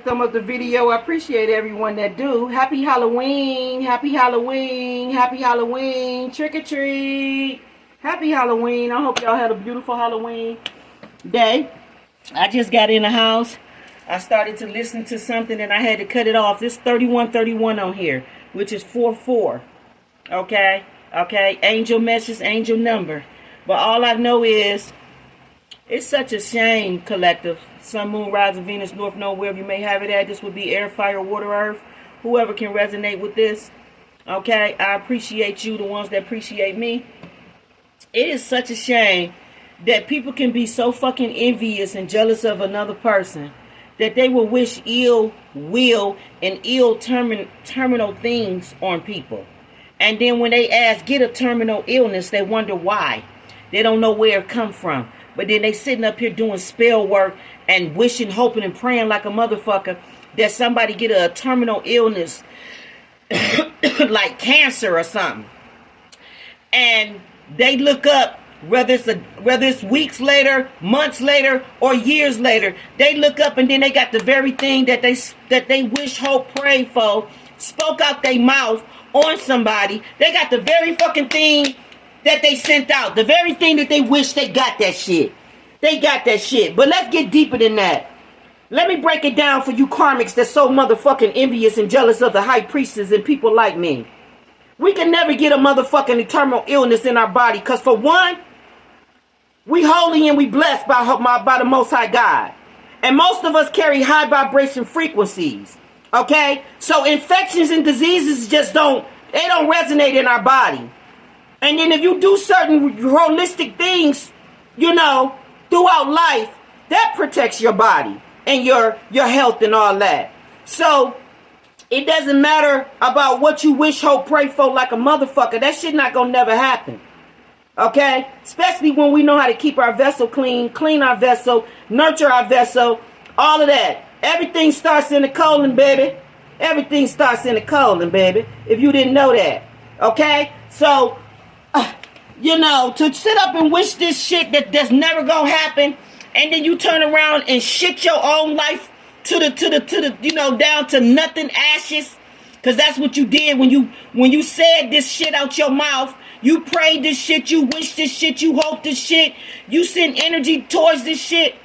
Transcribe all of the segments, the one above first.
Some of the video. I appreciate everyone that do. Happy Halloween, happy Halloween, happy Halloween, trick or treat, happy Halloween. I hope y'all had a beautiful Halloween day. I just got in the house. I started to listen to something and I had to cut it off. This 3131 on here, which is 44. Okay, angel message, angel number. But all I know is it's such a shame, collective. Sun, moon, rising, Venus, north, node, wherever you may have it at. This would be air, fire, water, earth. Whoever can resonate with this. Okay, I appreciate you, the ones that appreciate me. It is such a shame that people can be so fucking envious and jealous of another person that they will wish ill will and ill terminal things on people. And then when they get a terminal illness, they wonder why. They don't know where it come from. But then they sitting up here doing spell work and wishing, hoping, and praying like a motherfucker that somebody get a terminal illness like cancer or something. And they look up, whether it's weeks later, months later, or years later, they look up and then they got the very thing that they wish, hope, pray for, spoke out their mouth on somebody. They got the very fucking thing that they sent out. The very thing that they wish they got that shit. They got that shit. But let's get deeper than that. Let me break it down for you karmics that's so motherfucking envious and jealous of the high priestess and people like me. We can never get a motherfucking eternal illness in our body. Because for one, we holy and we blessed by the Most High God. And most of us carry high vibration frequencies. Okay? So infections and diseases they don't resonate in our body. And then if you do certain holistic things, throughout life, that protects your body and your health and all that. So it doesn't matter about what you wish, hope, pray for like a motherfucker. That shit not gonna never happen. Okay? Especially when we know how to keep our vessel clean our vessel, nurture our vessel, all of that. Everything starts in the colon, baby. Everything starts in the colon, baby. If you didn't know that. Okay? So to sit up and wish this shit that's never gonna happen, and then you turn around and shit your own life to the down to nothing, ashes, because that's what you did when you said this shit out your mouth. You prayed this shit, you wished this shit, you hoped this shit, you sent energy towards this shit.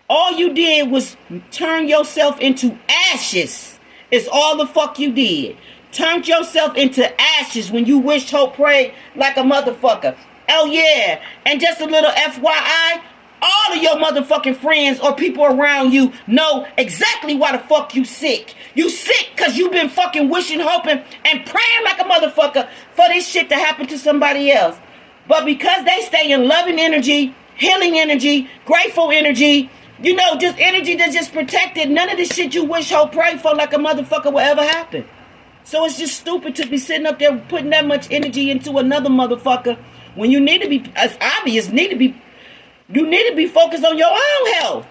All you did was turn yourself into ashes. Is all the fuck you did. Turned yourself into ashes when you wished, hope, prayed like a motherfucker. Oh yeah. And just a little FYI, all of your motherfucking friends or people around you know exactly why the fuck you sick. You sick because you've been fucking wishing, hoping, and praying like a motherfucker for this shit to happen to somebody else. But because they stay in loving energy, healing energy, grateful energy, just energy that's just protected, none of this shit you wish, hope, pray for like a motherfucker will ever happen. So it's just stupid to be sitting up there putting that much energy into another motherfucker when you need to be, it's obvious, you need to be focused on your own health.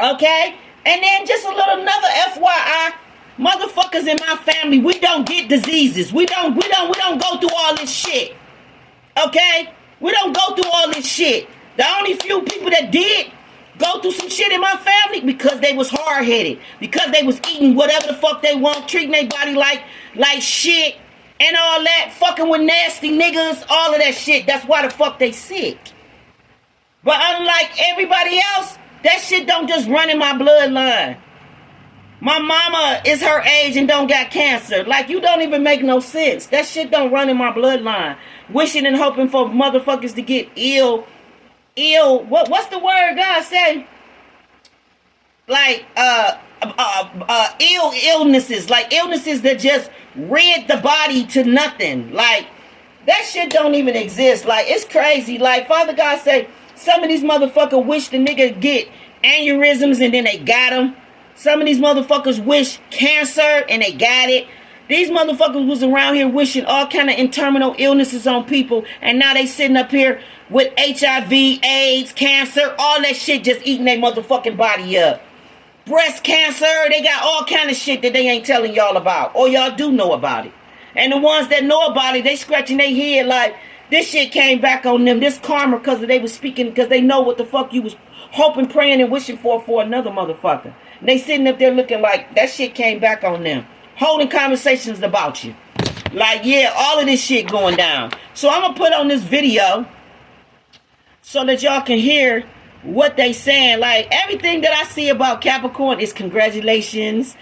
Okay? And then just a little another FYI, motherfuckers in my family, we don't get diseases. We don't go through all this shit. Okay? We don't go through all this shit. The only few people that did go through some shit in my family because they was hard-headed, because they was eating whatever the fuck they want, treating their body like shit and all that, fucking with nasty niggas, all of that shit. That's why the fuck they sick. But unlike everybody else, that shit don't just run in my bloodline. My mama is her age and don't got cancer. Like, you don't even make no sense. That shit don't run in my bloodline. Wishing and hoping for motherfuckers to get ill, what's the word God say? Like illnesses, like illnesses that just rid the body to nothing. Like, that shit don't even exist. Like, it's crazy. Like, Father God say, some of these motherfuckers wish the nigga get aneurysms and then they got them. Some of these motherfuckers wish cancer and they got it. These motherfuckers was around here wishing all kind of terminal illnesses on people, and now they sitting up here with HIV, AIDS, cancer, all that shit just eating their motherfucking body up. Breast cancer, they got all kind of shit that they ain't telling y'all about, or y'all do know about it. And the ones that know about it, they scratching their head like, this shit came back on them, this karma, because they was speaking, because they know what the fuck you was hoping, praying, and wishing for another motherfucker. They sitting up there looking like that shit came back on them. Holding conversations about you. Like, yeah, all of this shit going down. So I'm going to put on this video so that y'all can hear what they saying. Like, everything that I see about Capricorn is congratulations.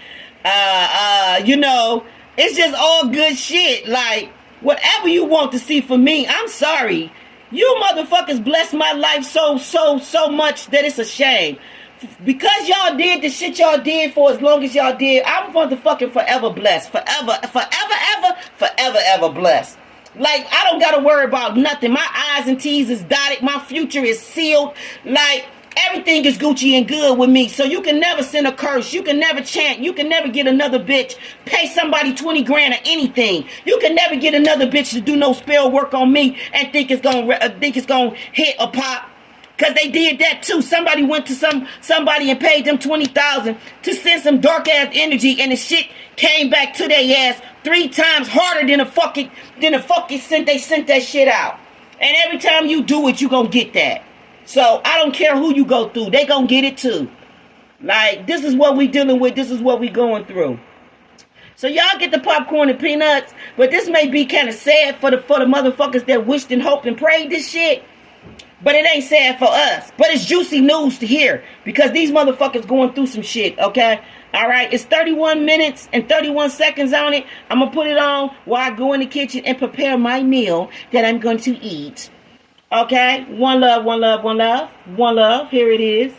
You know, it's just all good shit. Like, whatever you want to see from me, I'm sorry. You motherfuckers blessed my life so much that it's a shame. Because y'all did the shit y'all did for as long as y'all did, I'm motherfucking forever blessed. Forever blessed. Like, I don't gotta worry about nothing. My I's and T's is dotted. My future is sealed. Like, everything is Gucci and good with me. So you can never send a curse. You can never chant. You can never get another bitch. Pay somebody 20 grand or anything. You can never get another bitch to do no spell work on me and think it's gonna hit or pop. Because they did that too. Somebody went to somebody and paid them $20,000 to send some dark ass energy, and the shit came back to their ass 3 times harder than the fucking they sent that shit out. And every time you do it, you gonna get that. So I don't care who you go through, they gonna get it too. Like, this is what we dealing with, this is what we going through. So y'all get the popcorn and peanuts, but this may be kind of sad for the motherfuckers that wished and hoped and prayed this shit. But it ain't sad for us. But it's juicy news to hear. Because these motherfuckers going through some shit, okay? Alright, it's 31 minutes and 31 seconds on it. I'm going to put it on while I go in the kitchen and prepare my meal that I'm going to eat. Okay? One love, one love, one love. One love. Here it is.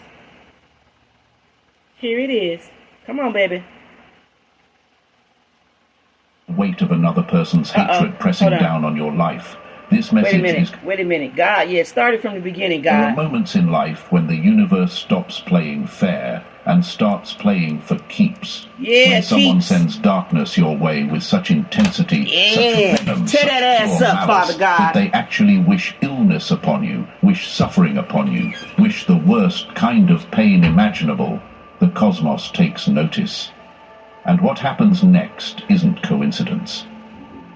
Here it is. Come on, baby. Weight of another person's hatred pressing down on your life. This message Wait a minute. God, yeah, it started from the beginning, God. There are moments in life when the universe stops playing fair and starts playing for keeps. Yeah, when someone sends darkness your way with such intensity, such venom, tear that ass up, Father God. That they actually wish illness upon you, wish suffering upon you, wish the worst kind of pain imaginable, the cosmos takes notice. And what happens next isn't coincidence.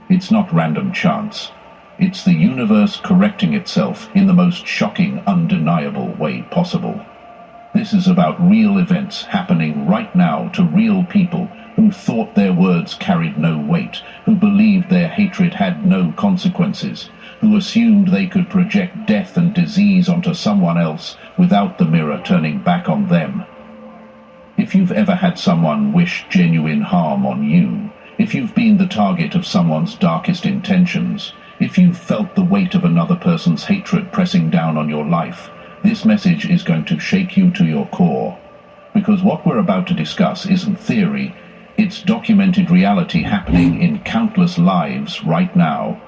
It's not random chance. It's the universe correcting itself in the most shocking, undeniable way possible. This is about real events happening right now to real people who thought their words carried no weight, who believed their hatred had no consequences, who assumed they could project death and disease onto someone else without the mirror turning back on them. If you've ever had someone wish genuine harm on you, if you've been the target of someone's darkest intentions, if you've felt the weight of another person's hatred pressing down on your life, this message is going to shake you to your core. Because what we're about to discuss isn't theory, it's documented reality happening in countless lives right now.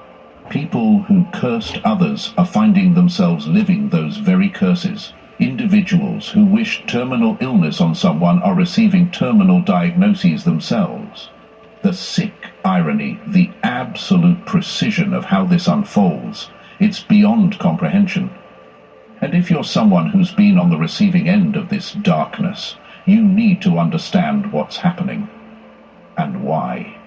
People who cursed others are finding themselves living those very curses. Individuals who wish terminal illness on someone are receiving terminal diagnoses themselves. The sick irony, the absolute precision of how this unfolds, it's beyond comprehension. And if you're someone who's been on the receiving end of this darkness, you need to understand what's happening and why.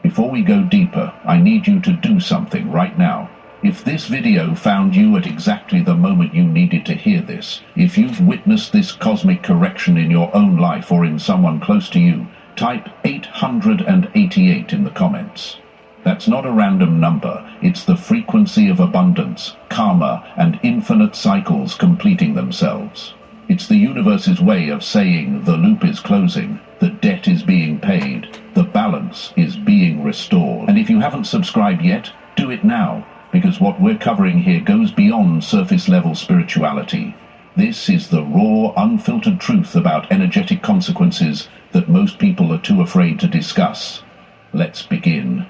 Before we go deeper, I need you to do something right now. If this video found you at exactly the moment you needed to hear this, if you've witnessed this cosmic correction in your own life or in someone close to you, type 888 in the comments. That's not a random number, it's the frequency of abundance, karma, and infinite cycles completing themselves. It's the universe's way of saying the loop is closing, the debt is being paid, the balance is being restored. And if you haven't subscribed yet, do it now, because what we're covering here goes beyond surface-level spirituality. This is the raw, unfiltered truth about energetic consequences that most people are too afraid to discuss. Let's begin.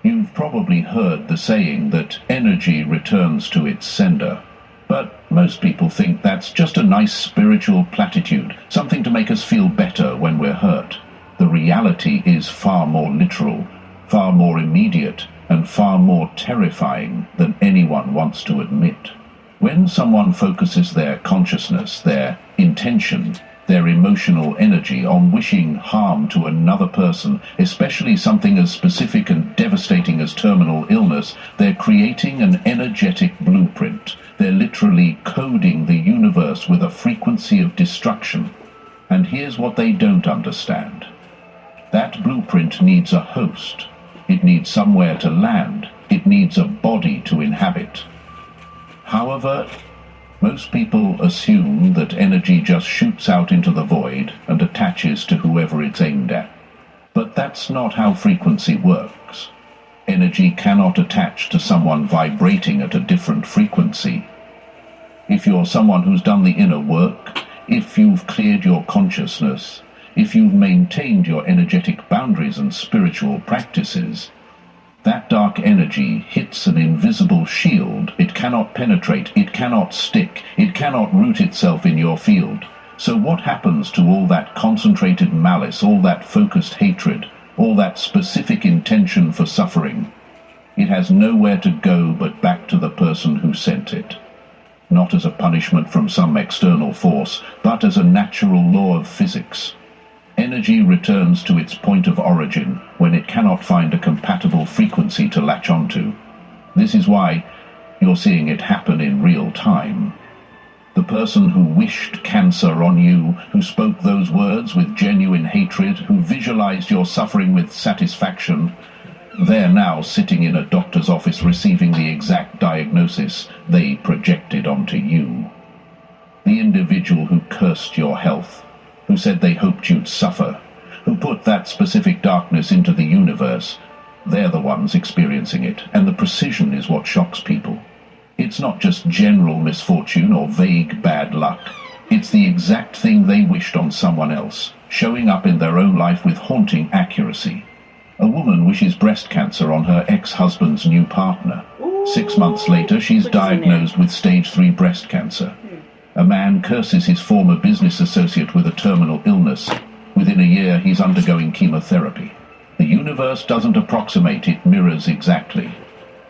You've probably heard the saying that energy returns to its sender. But most people think that's just a nice spiritual platitude, something to make us feel better when we're hurt. The reality is far more literal, far more immediate, and far more terrifying than anyone wants to admit. When someone focuses their consciousness, their intention, their emotional energy on wishing harm to another person, especially something as specific and devastating as terminal illness, they're creating an energetic blueprint. They're literally coding the universe with a frequency of destruction. And here's what they don't understand. That blueprint needs a host. It needs somewhere to land. It needs a body to inhabit. However, most people assume that energy just shoots out into the void and attaches to whoever it's aimed at. But that's not how frequency works. Energy cannot attach to someone vibrating at a different frequency. If you're someone who's done the inner work, if you've cleared your consciousness, if you've maintained your energetic boundaries and spiritual practices, that dark energy hits an invisible shield. It cannot penetrate, it cannot stick, it cannot root itself in your field. So what happens to all that concentrated malice, all that focused hatred, all that specific intention for suffering? It has nowhere to go but back to the person who sent it. Not as a punishment from some external force, but as a natural law of physics. Energy returns to its point of origin when it cannot find a compatible frequency to latch onto. This is why you're seeing it happen in real time. The person who wished cancer on you, who spoke those words with genuine hatred, who visualized your suffering with satisfaction, they're now sitting in a doctor's office receiving the exact diagnosis they projected onto you. The individual who cursed your health, who said they hoped you'd suffer, who put that specific darkness into the universe, they're the ones experiencing it, and the precision is what shocks people. It's not just general misfortune or vague bad luck. It's the exact thing they wished on someone else, showing up in their own life with haunting accuracy. A woman wishes breast cancer on her ex-husband's new partner. 6 months later, she's diagnosed with stage 3 breast cancer. A man curses his former business associate with a terminal illness. Within a year, he's undergoing chemotherapy. The universe doesn't approximate, it mirrors exactly.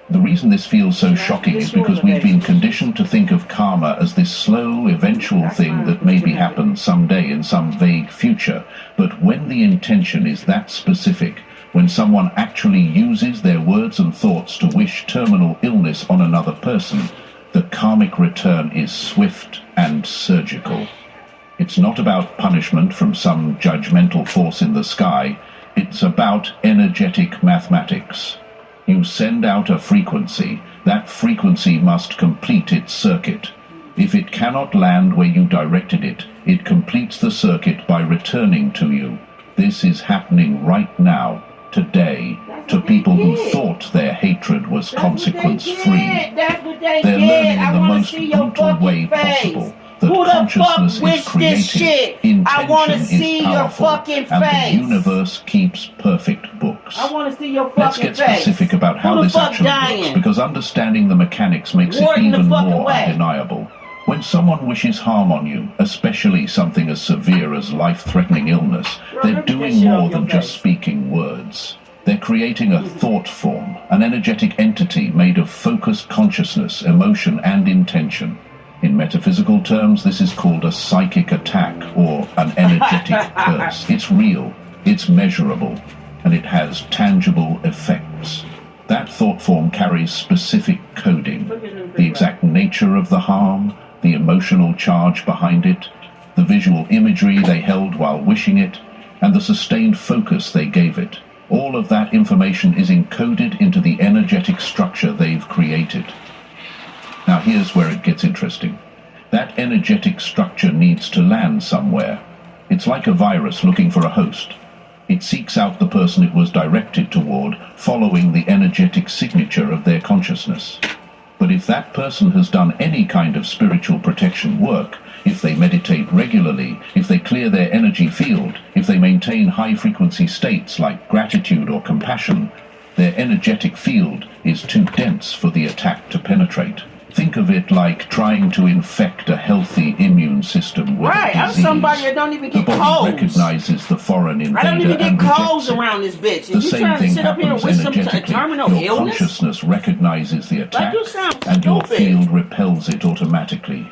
The reason this feels so shocking is because we've been conditioned to think of karma as this slow, eventual thing that maybe happens someday in some vague future. But when the intention is that specific, when someone actually uses their words and thoughts to wish terminal illness on another person, the karmic return is swift and surgical. It's not about punishment from some judgmental force in the sky. It's about energetic mathematics. You send out a frequency. That frequency must complete its circuit. If it cannot land where you directed it, it completes the circuit by returning to you. This is happening right now, today, to people who thought their hatred was consequence-free. They're learning in the most brutal way possible that consciousness is creative, intention is powerful, and the universe keeps perfect books. Let's get specific about how this actually works, because understanding the mechanics makes it even more undeniable. When someone wishes harm on you, especially something as severe as life-threatening illness, they're doing more than just speaking words. They're creating a thought form, an energetic entity made of focused consciousness, emotion, and intention. In metaphysical terms, this is called a psychic attack or an energetic curse. It's real, it's measurable, and it has tangible effects. That thought form carries specific coding, the exact nature of the harm, the emotional charge behind it, the visual imagery they held while wishing it, and the sustained focus they gave it. All of that information is encoded into the energetic structure they've created. Now here's where it gets interesting. That energetic structure needs to land somewhere. It's like a virus looking for a host. It seeks out the person it was directed toward, following the energetic signature of their consciousness. But if that person has done any kind of spiritual protection work, if they meditate regularly, if they clear their energy field, if they maintain high-frequency states like gratitude or compassion, their energetic field is too dense for the attack to penetrate. Think of it like trying to infect a healthy immune system with a disease. I'm somebody that don't even get the body colds. Recognizes the foreign invader I don't even get and colds rejects it. around this bitch. The same thing happens energetically. Your consciousness recognizes the attack, and your field repels it automatically.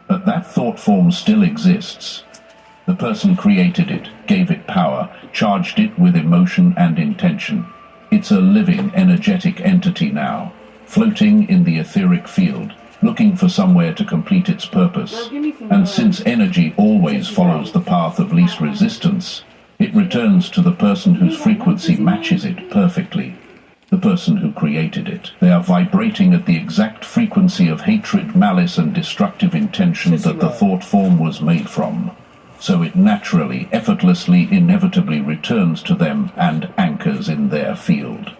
But that thought form still exists. The person created it, gave it power, charged it with emotion and intention. It's a living, energetic entity now, floating in the etheric field, looking for somewhere to complete its purpose. And since energy always follows the path of least resistance, it returns to the person whose frequency matches it perfectly, the person who created it. They are vibrating at the exact frequency of hatred, malice, and destructive intention that the thought form was made from. So it naturally, effortlessly, inevitably returns to them and anchors in their field.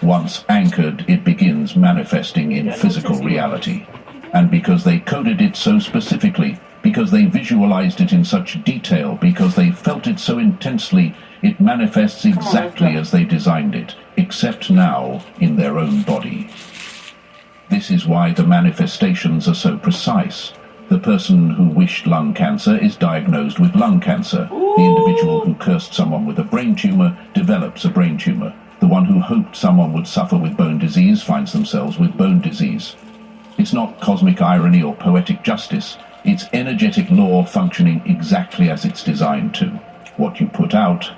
Once anchored, it begins manifesting in physical reality. And because they coded it so specifically, because they visualized it in such detail, because they felt it so intensely, it manifests exactly as they designed it, except now in their own body. This is why the manifestations are so precise. The person who wished lung cancer is diagnosed with lung cancer. The individual who cursed someone with a brain tumor develops a brain tumor. The one who hoped someone would suffer with bone disease finds themselves with bone disease. It's not cosmic irony or poetic justice. It's energetic law functioning exactly as it's designed to. What you put out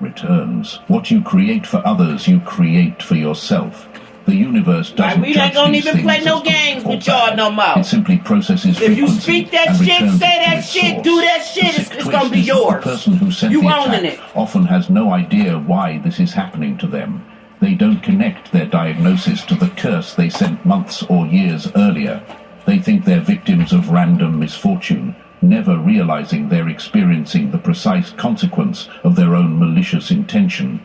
returns. What you create for others, you create for yourself. The universe doesn't we not judge gonna these even play things no as good games or with y'all bad. no more. It simply processes If you frequency speak that and shit, returns say it to that its shit, source. do that shit, The it's sick gonna be twist is that yours. The person who sent You the owning attack it. often has no idea why this is happening to them. They don't connect their diagnosis to the curse they sent months or years earlier. They think they're victims of random misfortune, never realizing they're experiencing the precise consequence of their own malicious intention.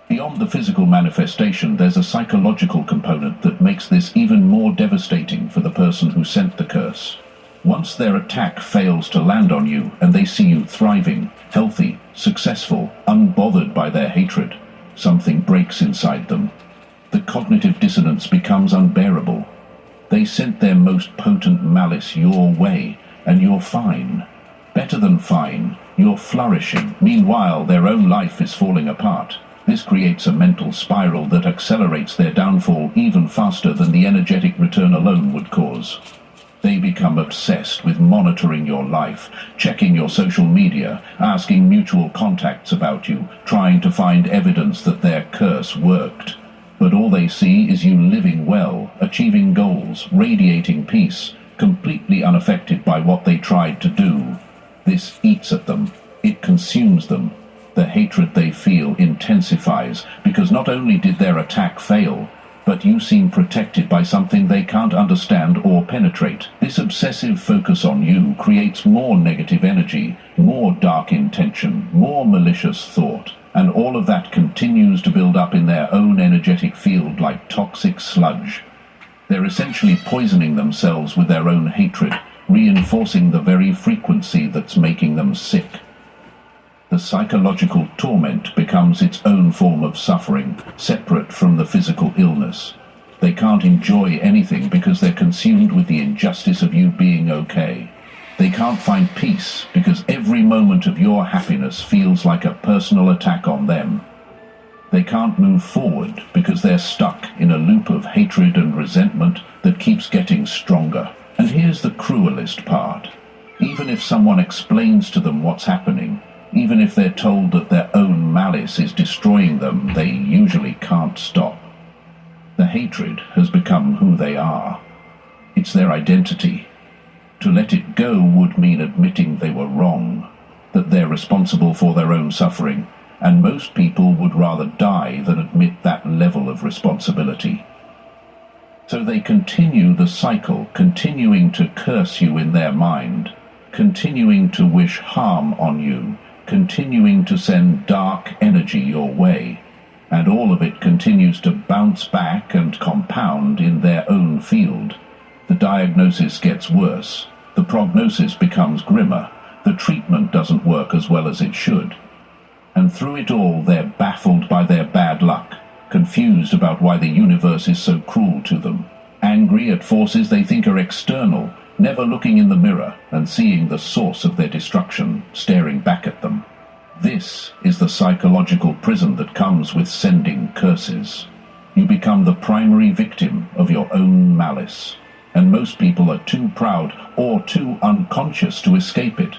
Beyond the physical manifestation, there's a psychological component that makes this even more devastating for the person who sent the curse. Once their attack fails to land on you and they see you thriving, healthy, successful, unbothered by their hatred, something breaks inside them. The cognitive dissonance becomes unbearable. They sent their most potent malice your way, and you're fine. Better than fine, you're flourishing. Meanwhile, their own life is falling apart. This creates a mental spiral that accelerates their downfall even faster than the energetic return alone would cause. They become obsessed with monitoring your life, checking your social media, asking mutual contacts about you, trying to find evidence that their curse worked. But all they see is you living well, achieving goals, radiating peace, completely unaffected by what they tried to do. This eats at them. It consumes them. The hatred they feel intensifies because not only did their attack fail, but you seem protected by something they can't understand or penetrate. This obsessive focus on you creates more negative energy, more dark intention, more malicious thought, and all of that continues to build up in their own energetic field like toxic sludge. They're essentially poisoning themselves with their own hatred, reinforcing the very frequency that's making them sick. The psychological torment becomes its own form of suffering, separate from the physical illness. They can't enjoy anything because they're consumed with the injustice of you being okay. They can't find peace because every moment of your happiness feels like a personal attack on them. They can't move forward because they're stuck in a loop of hatred and resentment that keeps getting stronger. And here's the cruelest part. Even if someone explains to them what's happening, even if they're told that their own malice is destroying them, they usually can't stop. The hatred has become who they are. It's their identity. To let it go would mean admitting they were wrong, that they're responsible for their own suffering, and most people would rather die than admit that level of responsibility. So they continue the cycle, continuing to curse you in their mind, continuing to wish harm on you, continuing to send dark energy your way, and all of it continues to bounce back and compound in their own field. The diagnosis gets worse, the prognosis becomes grimmer, the treatment doesn't work as well as it should. And through it all, they're baffled by their bad luck, confused about why the universe is so cruel to them, angry at forces they think are external, never looking in the mirror and seeing the source of their destruction staring back at them. This is the psychological prison that comes with sending curses. You become the primary victim of your own malice, and most people are too proud or too unconscious to escape it.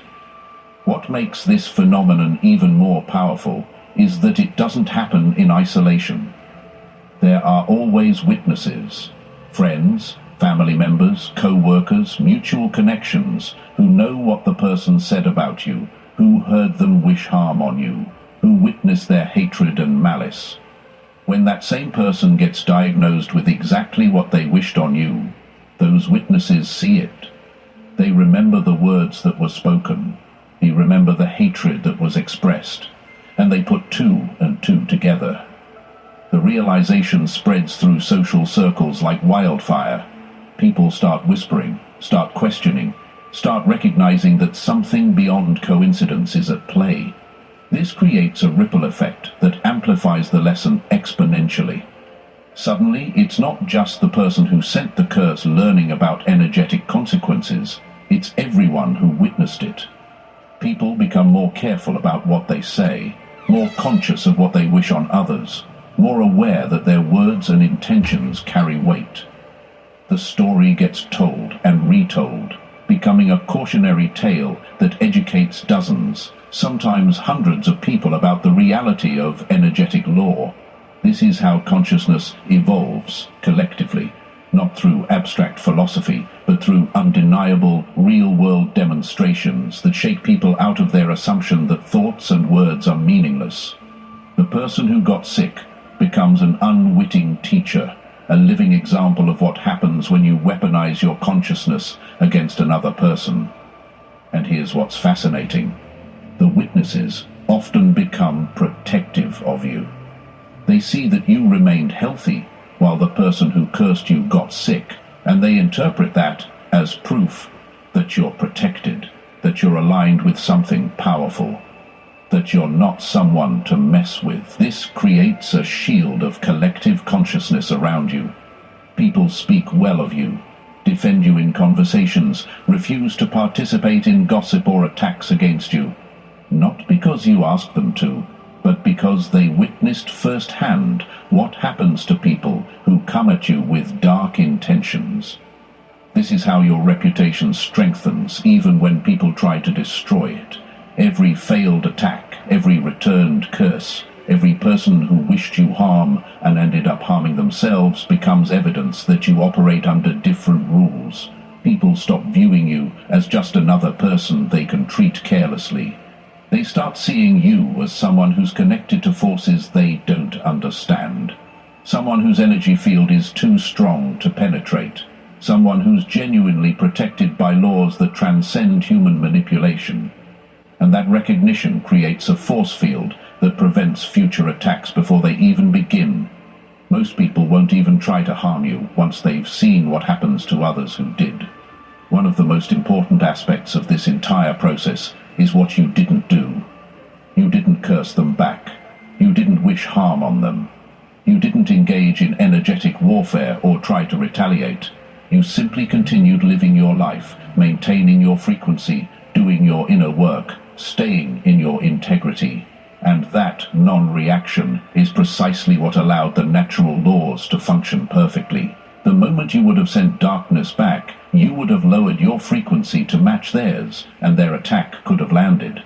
What makes this phenomenon even more powerful is that it doesn't happen in isolation. There are always witnesses, friends, family members, co-workers, mutual connections, who know what the person said about you, who heard them wish harm on you, who witnessed their hatred and malice. When that same person gets diagnosed with exactly what they wished on you, those witnesses see it. They remember the words that were spoken. They remember the hatred that was expressed. And they put 2 and 2 together. The realization spreads through social circles like wildfire. People start whispering, start questioning, start recognizing that something beyond coincidence is at play. This creates a ripple effect that amplifies the lesson exponentially. Suddenly, it's not just the person who sent the curse learning about energetic consequences, it's everyone who witnessed it. People become more careful about what they say, more conscious of what they wish on others, more aware that their words and intentions carry weight. The story gets told and retold, becoming a cautionary tale that educates dozens, sometimes hundreds of people about the reality of energetic law. This is how consciousness evolves collectively, not through abstract philosophy, but through undeniable, real-world demonstrations that shake people out of their assumption that thoughts and words are meaningless. The person who got sick becomes an unwitting teacher, a living example of what happens when you weaponize your consciousness against another person. And here's what's fascinating. The witnesses often become protective of you. They see that you remained healthy while the person who cursed you got sick, and they interpret that as proof that you're protected, that you're aligned with something powerful, that you're not someone to mess with. This creates a shield of collective consciousness around you. People speak well of you, defend you in conversations, refuse to participate in gossip or attacks against you, not because you asked them to, but because they witnessed firsthand what happens to people who come at you with dark intentions. This is how your reputation strengthens even when people try to destroy it. Every failed attack, every returned curse, every person who wished you harm and ended up harming themselves becomes evidence that you operate under different rules. People stop viewing you as just another person they can treat carelessly. They start seeing you as someone who's connected to forces they don't understand. Someone whose energy field is too strong to penetrate. Someone who's genuinely protected by laws that transcend human manipulation. And that recognition creates a force field that prevents future attacks before they even begin. Most people won't even try to harm you once they've seen what happens to others who did. One of the most important aspects of this entire process is what you didn't do. You didn't curse them back. You didn't wish harm on them. You didn't engage in energetic warfare or try to retaliate. You simply continued living your life, maintaining your frequency, doing your inner work, staying in your integrity. And that non-reaction is precisely what allowed the natural laws to function perfectly. The moment you would have sent darkness back, you would have lowered your frequency to match theirs, and their attack could have landed.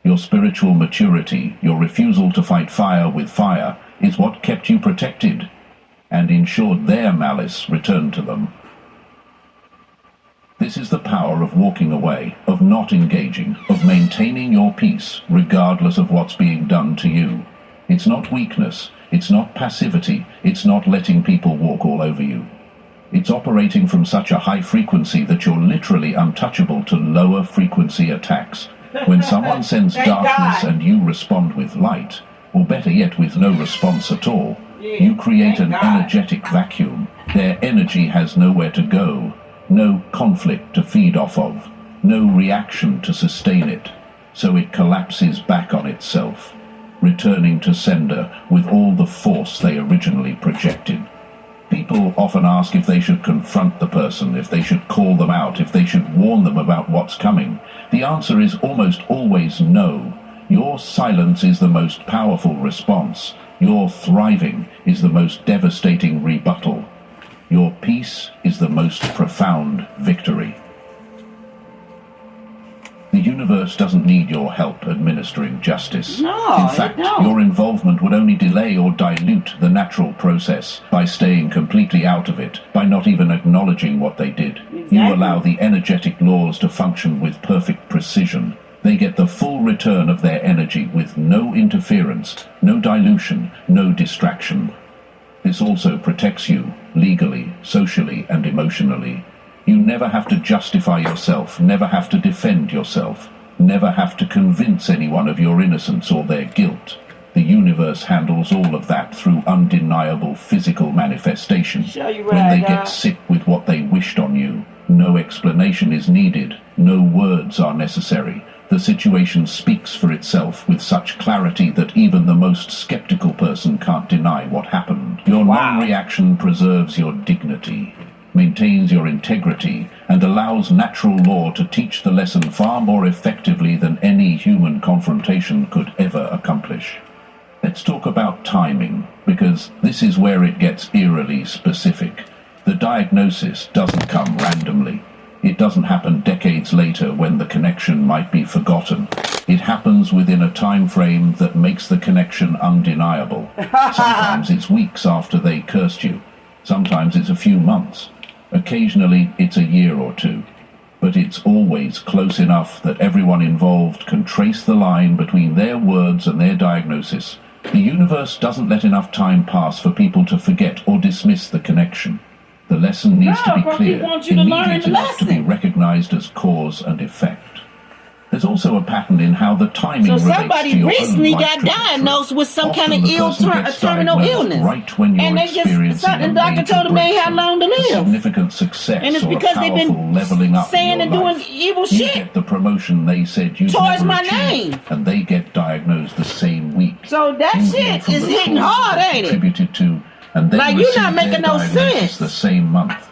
Your spiritual maturity, your refusal to fight fire with fire, is what kept you protected, and ensured their malice returned to them. This is the power of walking away, of not engaging, of maintaining your peace, regardless of what's being done to you. It's not weakness, it's not passivity, it's not letting people walk all over you. It's operating from such a high frequency that you're literally untouchable to lower frequency attacks. When someone sends darkness and you respond with light, or better yet with no response at all, you create an energetic vacuum. Their energy has nowhere to go, no conflict to feed off of, no reaction to sustain it, so it collapses back on itself, returning to sender with all the force they originally projected. People often ask if they should confront the person, if they should call them out, if they should warn them about what's coming. The answer is almost always no. Your silence is the most powerful response. Your thriving is the most devastating rebuttal. Your peace is the most profound victory. The universe doesn't need your help administering justice. No, in fact, it don't. your involvement would only delay or dilute the natural process by staying completely out of it, by not even acknowledging what they did. Exactly. You allow the energetic laws to function with perfect precision. They get the full return of their energy with no interference, no dilution, no distraction. This also protects you, legally, socially, and emotionally. You never have to justify yourself, never have to defend yourself, never have to convince anyone of your innocence or their guilt. The universe handles all of that through undeniable physical manifestation. Show you When right, they God. get sick with what they wished on you, no explanation is needed, no words are necessary. The situation speaks for itself with such clarity that even the most skeptical person can't deny what happened. Your Wow. non-reaction preserves your dignity, maintains your integrity, and allows natural law to teach the lesson far more effectively than any human confrontation could ever accomplish. Let's talk about timing, because this is where it gets eerily specific. The diagnosis doesn't come randomly. It doesn't happen decades later when the connection might be forgotten. It happens within a time frame that makes the connection undeniable. Sometimes it's weeks after they cursed you. Sometimes it's a few months. Occasionally it's a year or two. But it's always close enough that everyone involved can trace the line between their words and their diagnosis. The universe doesn't let enough time pass for people to forget or dismiss the connection. The lesson needs to be No, clear, he wants you to learn immediate the enough to be lesson. recognized as cause and effect. There's also a pattern in how the timing So relates to somebody your recently own life got trajectory. diagnosed with some Often kind of the ill person gets terminal diagnosed illness. right when you're And they just, experiencing something a doctor major told them they had breakthrough, long to a live. significant success, And it's or a because they've powerful been leveling up saying in and your doing life. evil You shit get the promotion they said you'd towards never my achieve, name. and they get diagnosed the same week. So that You hear shit from is the hitting cause hard, they ain't it? contributed to, and they Like, you're receive not making their no diagnosis sense. the same month.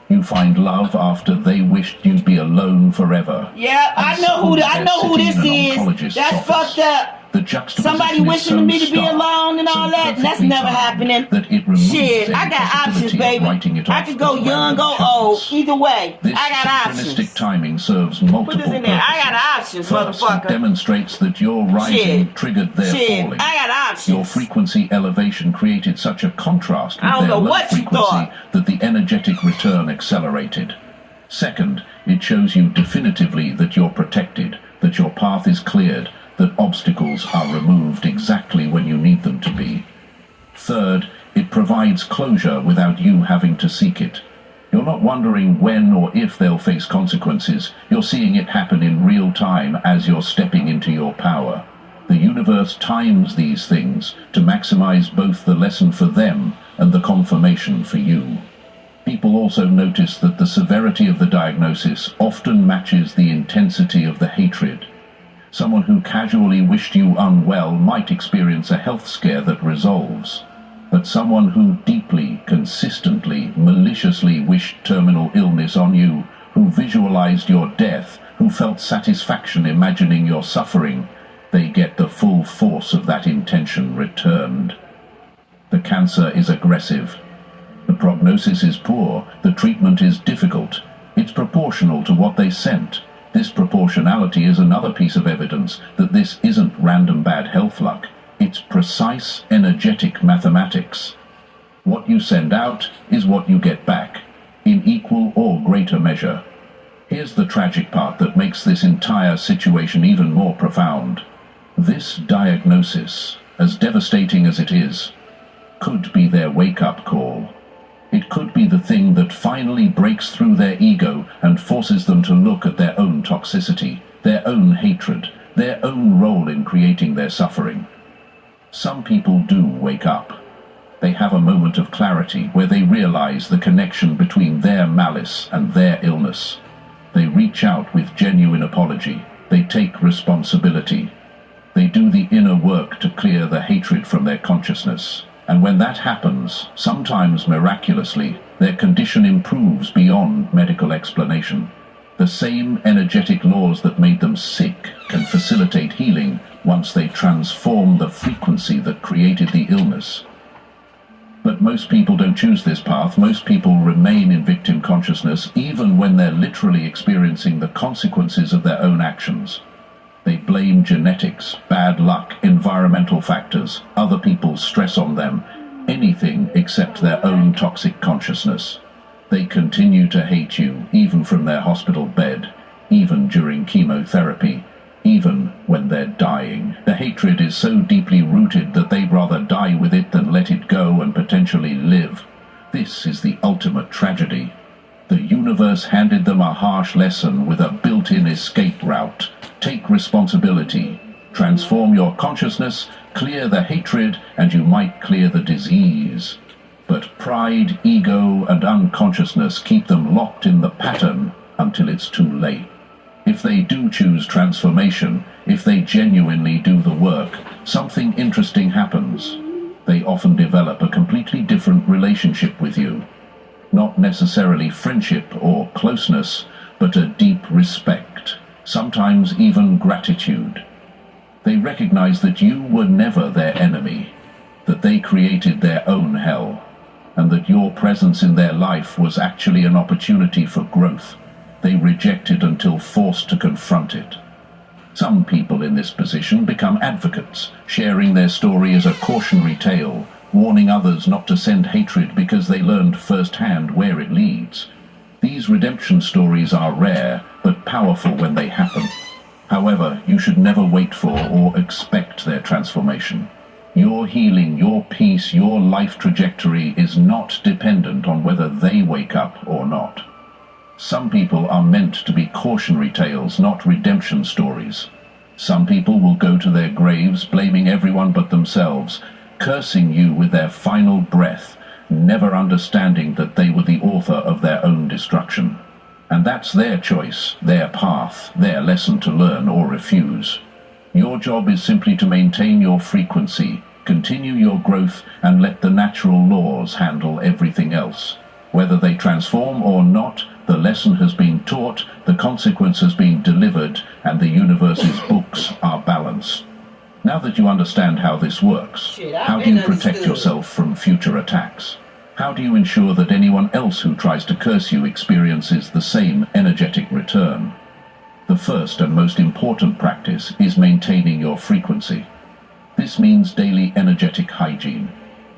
You find love after they wished you'd be alone forever. Yeah, I And know who suddenly I know they're who sitting this in an is. oncologist's That's office. fucked up. The juxtaposition Somebody is wishing so me to be stark, alone and so all that. That's perfectly never timed happening. that it removes Shit, any I got options, possibility of writing baby. it I off could go as young, random go old. chance. Either way, This I got synchronistic options. timing serves Put multiple this in there. I got purposes. options, First, it motherfucker. demonstrates that your rising Shit. triggered their Shit, falling. I got options. Your frequency elevation created such a contrast I with don't their know low what you frequency thought. that the energetic return accelerated. Second, it shows you definitively that you're protected, that your path is cleared, that obstacles are removed exactly when you need them to be. Third, it provides closure without you having to seek it. You're not wondering when or if they'll face consequences. You're seeing it happen in real time as you're stepping into your power. The universe times these things to maximize both the lesson for them and the confirmation for you. People also notice that the severity of the diagnosis often matches the intensity of the hatred. Someone who casually wished you unwell might experience a health scare that resolves. But someone who deeply, consistently, maliciously wished terminal illness on you, who visualized your death, who felt satisfaction imagining your suffering, they get the full force of that intention returned. The cancer is aggressive. The prognosis is poor. The treatment is difficult. It's proportional to what they sent. This proportionality is another piece of evidence that this isn't random bad health luck. It's precise, energetic mathematics. What you send out is what you get back, in equal or greater measure. Here's the tragic part that makes this entire situation even more profound. This diagnosis, as devastating as it is, could be their wake-up call. It could be the thing that finally breaks through their ego and forces them to look at their own toxicity, their own hatred, their own role in creating their suffering. Some people do wake up. They have a moment of clarity where they realize the connection between their malice and their illness. They reach out with genuine apology. They take responsibility. They do the inner work to clear the hatred from their consciousness. And when that happens, sometimes miraculously, their condition improves beyond medical explanation. The same energetic laws that made them sick can facilitate healing once they transform the frequency that created the illness. But most people don't choose this path. Most people remain in victim consciousness even when they're literally experiencing the consequences of their own actions. They blame genetics, bad luck, environmental factors, other people's stress on them, anything except their own toxic consciousness. They continue to hate you, even from their hospital bed, even during chemotherapy, even when they're dying. The hatred is so deeply rooted that they'd rather die with it than let it go and potentially live. This is the ultimate tragedy. The universe handed them a harsh lesson with a built-in escape route. Take responsibility. Transform your consciousness, clear the hatred, and you might clear the disease. But pride, ego, and unconsciousness keep them locked in the pattern until it's too late. If they do choose transformation, if they genuinely do the work, something interesting happens. They often develop a completely different relationship with you. Not necessarily friendship or closeness, but a deep respect, sometimes even gratitude. They recognize that you were never their enemy, that they created their own hell, and that your presence in their life was actually an opportunity for growth. They reject it until forced to confront it. Some people in this position become advocates, sharing their story as a cautionary tale, warning others not to send hatred because they learned firsthand where it leads. These redemption stories are rare, but powerful when they happen. However, you should never wait for or expect their transformation. Your healing, your peace, your life trajectory is not dependent on whether they wake up or not. Some people are meant to be cautionary tales, not redemption stories. Some people will go to their graves blaming everyone but themselves, cursing you with their final breath, never understanding that they were the author of their own destruction. And that's their choice, their path, their lesson to learn or refuse. Your job is simply to maintain your frequency, continue your growth, and let the natural laws handle everything else. Whether they transform or not, the lesson has been taught, the consequence has been delivered, and the universe's books are balanced. Now that you understand how this works, how do you protect yourself from future attacks? How do you ensure that anyone else who tries to curse you experiences the same energetic return? The first and most important practice is maintaining your frequency. This means daily energetic hygiene,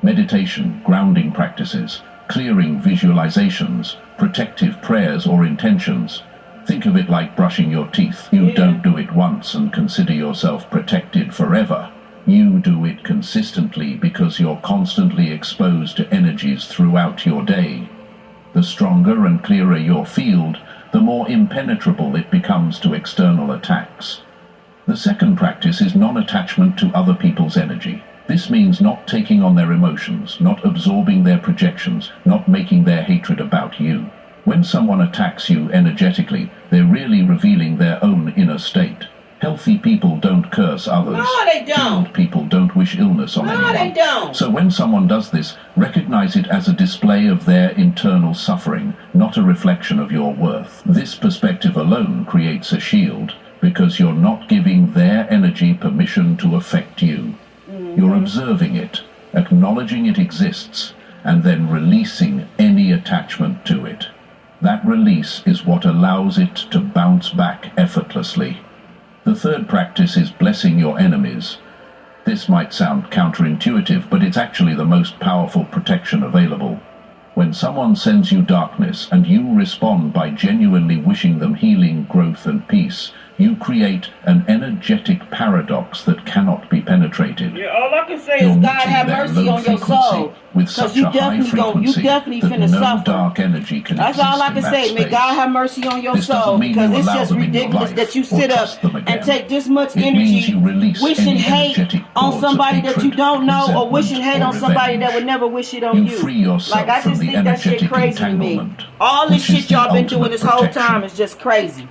meditation, grounding practices, clearing visualizations, protective prayers or intentions. Think of it like brushing your teeth. You don't do it once and consider yourself protected forever. You do it consistently because you're constantly exposed to energies throughout your day. The stronger and clearer your field, the more impenetrable it becomes to external attacks. The second practice is non-attachment to other people's energy. This means not taking on their emotions, not absorbing their projections, not making their hatred about you. When someone attacks you energetically, they're really revealing their own inner state. Healthy people don't curse others. No, they don't. Healed people don't wish illness on anyone. No, they don't. So when someone does this, recognize it as a display of their internal suffering, not a reflection of your worth. This perspective alone creates a shield, because you're not giving their energy permission to affect you. You're observing it, acknowledging it exists, and then releasing any attachment to it. That release is what allows it to bounce back effortlessly. The third practice is blessing your enemies. This might sound counterintuitive, but it's actually the most powerful protection available. When someone sends you darkness and you respond by genuinely wishing them healing, growth, and peace, you create an energetic paradox that cannot be penetrated. Yeah, all I can say is God have mercy on your soul. With such a high frequency that no suffer. dark energy can That's exist all I can in that say. May space. God have mercy on your This soul, doesn't mean because you it's allow just them in your ridiculous life that you or sit up trust them again. and take this much It means energy you release wishing any hate energetic on cords of somebody that you hatred, don't know, or resentment, wishing hate or on somebody revenge. that would never wish it on You you. free yourself Like, I from just the think that shit energetic crazy to me. entanglement, All this which is shit the y'all been doing ultimate this whole protection. time is just crazy.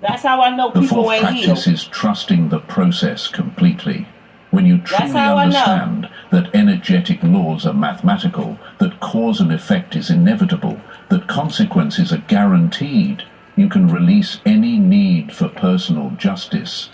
That's how I know The people fourth ain't practice healed. is trusting the process completely. When you truly how I know. understand that energetic laws are mathematical, that cause and effect is inevitable, that consequences are guaranteed, you can release any need for personal justice.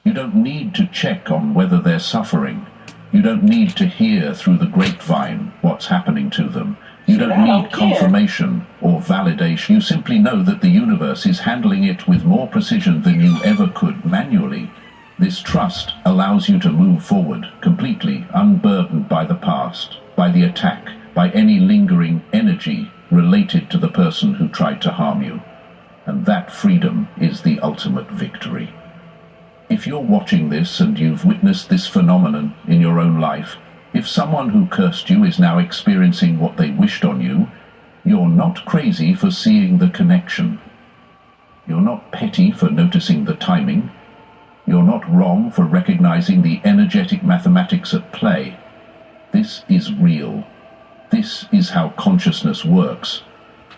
You don't need to check on whether they're suffering. You don't need to hear through the grapevine what's happening to them. You don't need confirmation or validation. You simply know that the universe is handling it with more precision than you ever could manually. This trust allows you to move forward, completely unburdened by the past, by the attack, by any lingering energy related to the person who tried to harm you. And that freedom is the ultimate victory. If you're watching this and you've witnessed this phenomenon in your own life, if someone who cursed you is now experiencing what they wished on you, you're not crazy for seeing the connection. You're not petty for noticing the timing. You're not wrong for recognizing the energetic mathematics at play. This is real. This is how consciousness works.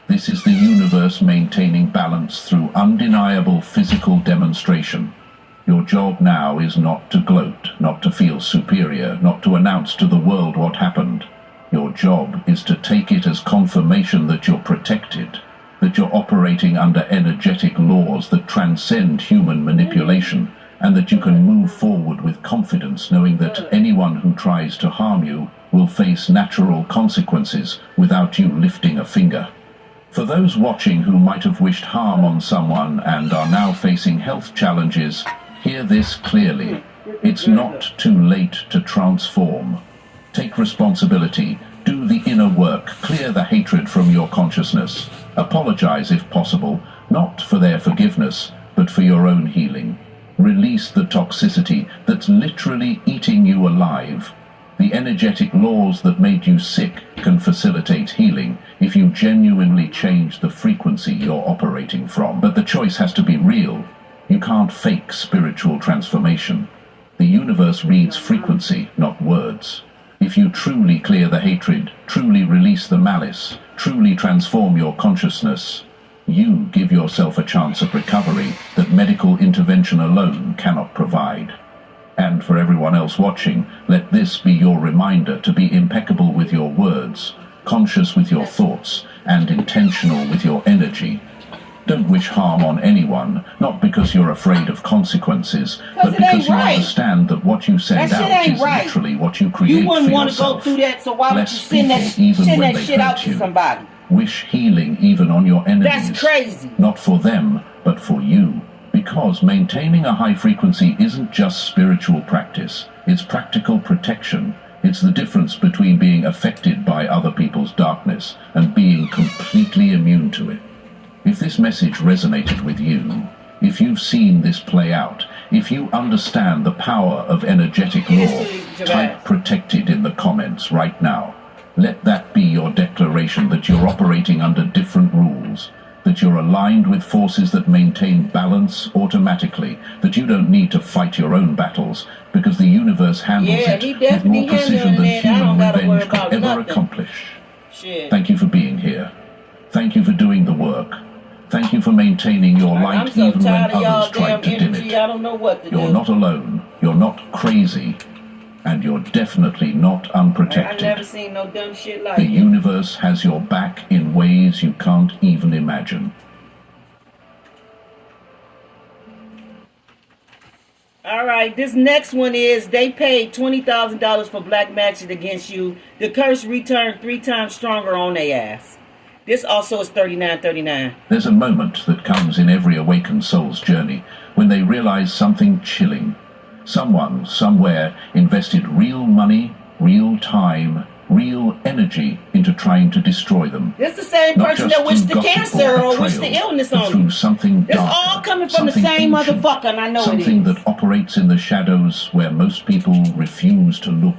This is the universe maintaining balance through undeniable physical demonstration. Your job now is not to gloat, not to feel superior, not to announce to the world what happened. Your job is to take it as confirmation that you're protected, that you're operating under energetic laws that transcend human manipulation, and that you can move forward with confidence knowing that anyone who tries to harm you will face natural consequences without you lifting a finger. For those watching who might have wished harm on someone and are now facing health challenges, hear this clearly. It's not too late to transform. Take responsibility, do the inner work, clear the hatred from your consciousness. Apologize if possible, not for their forgiveness, but for your own healing. Release the toxicity that's literally eating you alive. The energetic laws that made you sick can facilitate healing if you genuinely change the frequency you're operating from. But the choice has to be real. You can't fake spiritual transformation. The universe reads frequency, not words. If you truly clear the hatred, truly release the malice, truly transform your consciousness, you give yourself a chance of recovery that medical intervention alone cannot provide. And for everyone else watching, let this be your reminder to be impeccable with your words, conscious with your thoughts, and intentional with your energy. Don't wish harm on anyone, not because you're afraid of consequences, but because you understand that what you send out is literally what you create for yourself. You wouldn't want to go through that, so why would you send that shit out to somebody? Wish healing even on your enemies. That's crazy. Not for them, but for you. Because maintaining a high frequency isn't just spiritual practice, it's practical protection. It's the difference between being affected by other people's darkness and being completely immune to it. If this message resonated with you, if you've seen this play out, if you understand the power of energetic law, type protected in the comments right now. Let that be your declaration that you're operating under different rules, that you're aligned with forces that maintain balance automatically, that you don't need to fight your own battles because the universe handles it with more precision than human revenge could ever accomplish. Thank you for being here. Thank you for doing the work. Thank you for maintaining your light even when others tried to dim it. You're not alone, you're not crazy, and you're definitely not unprotected. I've never seen no dumb shit like the universe has your back in ways you can't even imagine. Alright, this next one is, they paid $20,000 for black magic against you. The curse returned 3 times stronger on their ass. This also is $39.39. There's a moment that comes in every awakened soul's journey when they realize something chilling. Someone, somewhere, invested real money, real time, real energy into trying to destroy them. It's the same person that wished the cancer or wished the illness on through something darker. It's all coming from the same ancient, motherfucker, and I know it is. Something that operates in the shadows where most people refuse to look.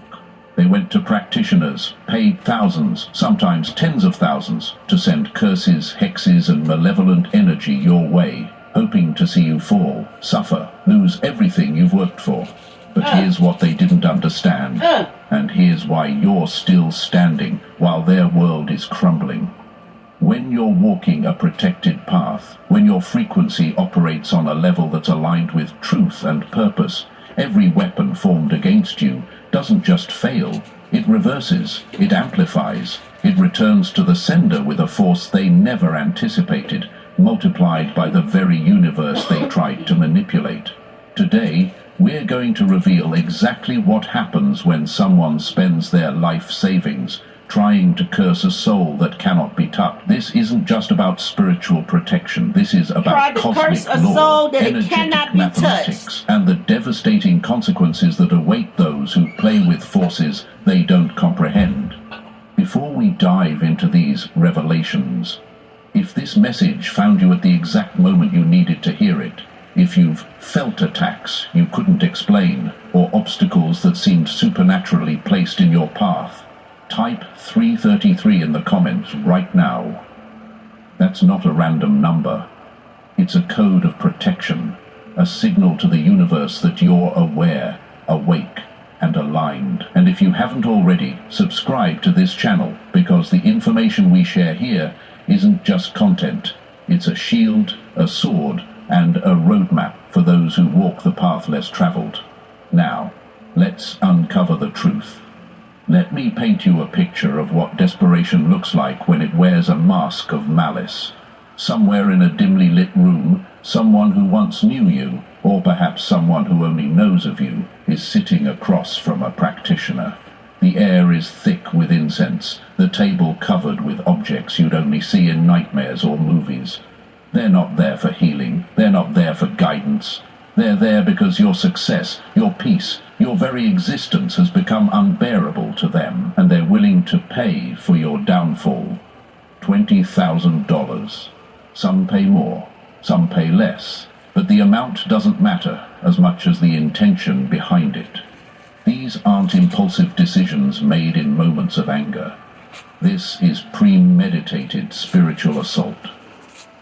They went to practitioners, paid thousands, sometimes tens of thousands, to send curses, hexes, and malevolent energy your way, hoping to see you fall, suffer, lose everything you've worked for. But here's what they didn't understand, and here's why you're still standing while their world is crumbling. When you're walking a protected path, when your frequency operates on a level that's aligned with truth and purpose, every weapon formed against you doesn't just fail, it reverses, it amplifies, it returns to the sender with a force they never anticipated, multiplied by the very universe they tried to manipulate. Today, we're going to reveal exactly what happens when someone spends their life savings trying to curse a soul that cannot be touched. This isn't just about spiritual protection. This is about cosmic law, energetic mathematics, and the devastating consequences that await those who play with forces they don't comprehend. Before we dive into these revelations, if this message found you at the exact moment you needed to hear it, if you've felt attacks you couldn't explain, or obstacles that seemed supernaturally placed in your path, type 333 in the comments right now. That's not a random number. It's a code of protection, a signal to the universe that you're aware, awake, and aligned. And if you haven't already, subscribe to this channel, because the information we share here isn't just content. It's a shield, a sword, and a roadmap for those who walk the path less traveled. Now, let's uncover the truth. Let me paint you a picture of what desperation looks like when it wears a mask of malice. Somewhere in a dimly lit room, someone who once knew you, or perhaps someone who only knows of you, is sitting across from a practitioner. The air is thick with incense, the table covered with objects you'd only see in nightmares or movies. They're not there for healing, they're not there for guidance. They're there because your success, your peace, your very existence has become unbearable to them, and they're willing to pay for your downfall. $20,000. Some pay more, some pay less, but the amount doesn't matter as much as the intention behind it. These aren't impulsive decisions made in moments of anger. This is premeditated spiritual assault.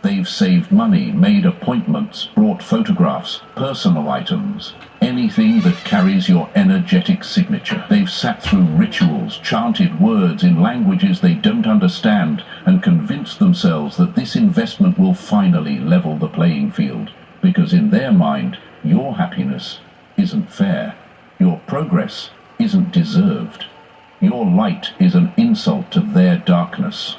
They've saved money, made appointments, brought photographs, personal items, anything that carries your energetic signature. They've sat through rituals, chanted words in languages they don't understand, and convinced themselves that this investment will finally level the playing field, because in their mind, your happiness isn't fair. Your progress isn't deserved. Your light is an insult to their darkness.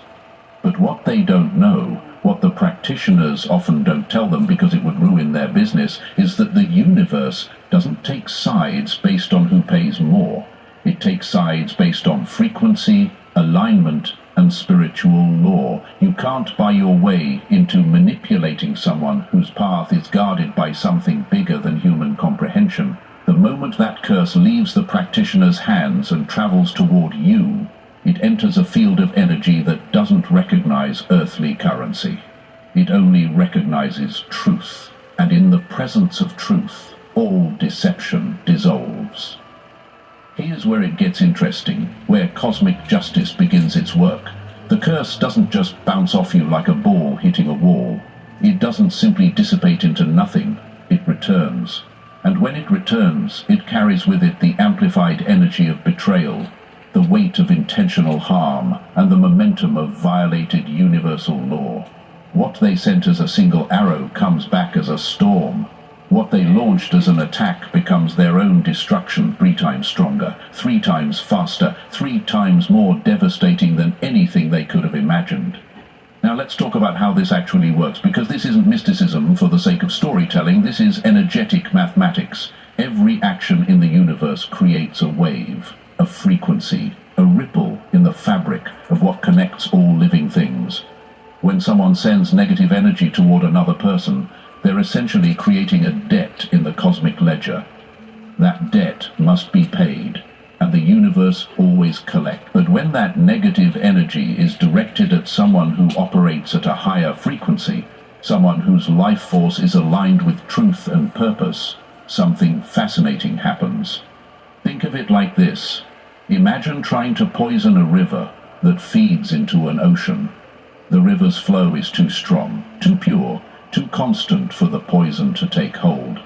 But what they don't know, what the practitioners often don't tell them because it would ruin their business, is that the universe doesn't take sides based on who pays more. It takes sides based on frequency, alignment, and spiritual law. You can't buy your way into manipulating someone whose path is guarded by something bigger than human comprehension. The moment that curse leaves the practitioner's hands and travels toward you, it enters a field of energy that doesn't recognize earthly currency. It only recognizes truth, and in the presence of truth, all deception dissolves. Here's where it gets interesting, where cosmic justice begins its work. The curse doesn't just bounce off you like a ball hitting a wall. It doesn't simply dissipate into nothing. It returns. And when it returns, it carries with it the amplified energy of betrayal, the weight of intentional harm, and the momentum of violated universal law. What they sent as a single arrow comes back as a storm. What they launched as an attack becomes their own destruction 3 times stronger, 3 times faster, 3 times more devastating than anything they could have imagined. Now let's talk about how this actually works, because this isn't mysticism for the sake of storytelling, this is energetic mathematics. Every action in the universe creates a wave, a frequency, a ripple in the fabric of what connects all living things. When someone sends negative energy toward another person, they're essentially creating a debt in the cosmic ledger. That debt must be paid, and the universe always collects. But when that negative energy is directed at someone who operates at a higher frequency, someone whose life force is aligned with truth and purpose, something fascinating happens. Think of it like this. Imagine trying to poison a river that feeds into an ocean. The river's flow is too strong, too pure, too constant for the poison to take hold.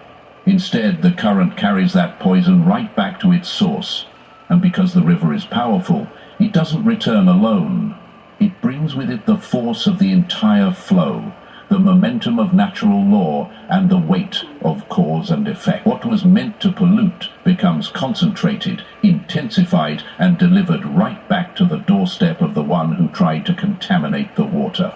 Instead, the current carries that poison right back to its source. And because the river is powerful, it doesn't return alone. It brings with it the force of the entire flow, the momentum of natural law, and the weight of cause and effect. What was meant to pollute becomes concentrated, intensified, and delivered right back to the doorstep of the one who tried to contaminate the water.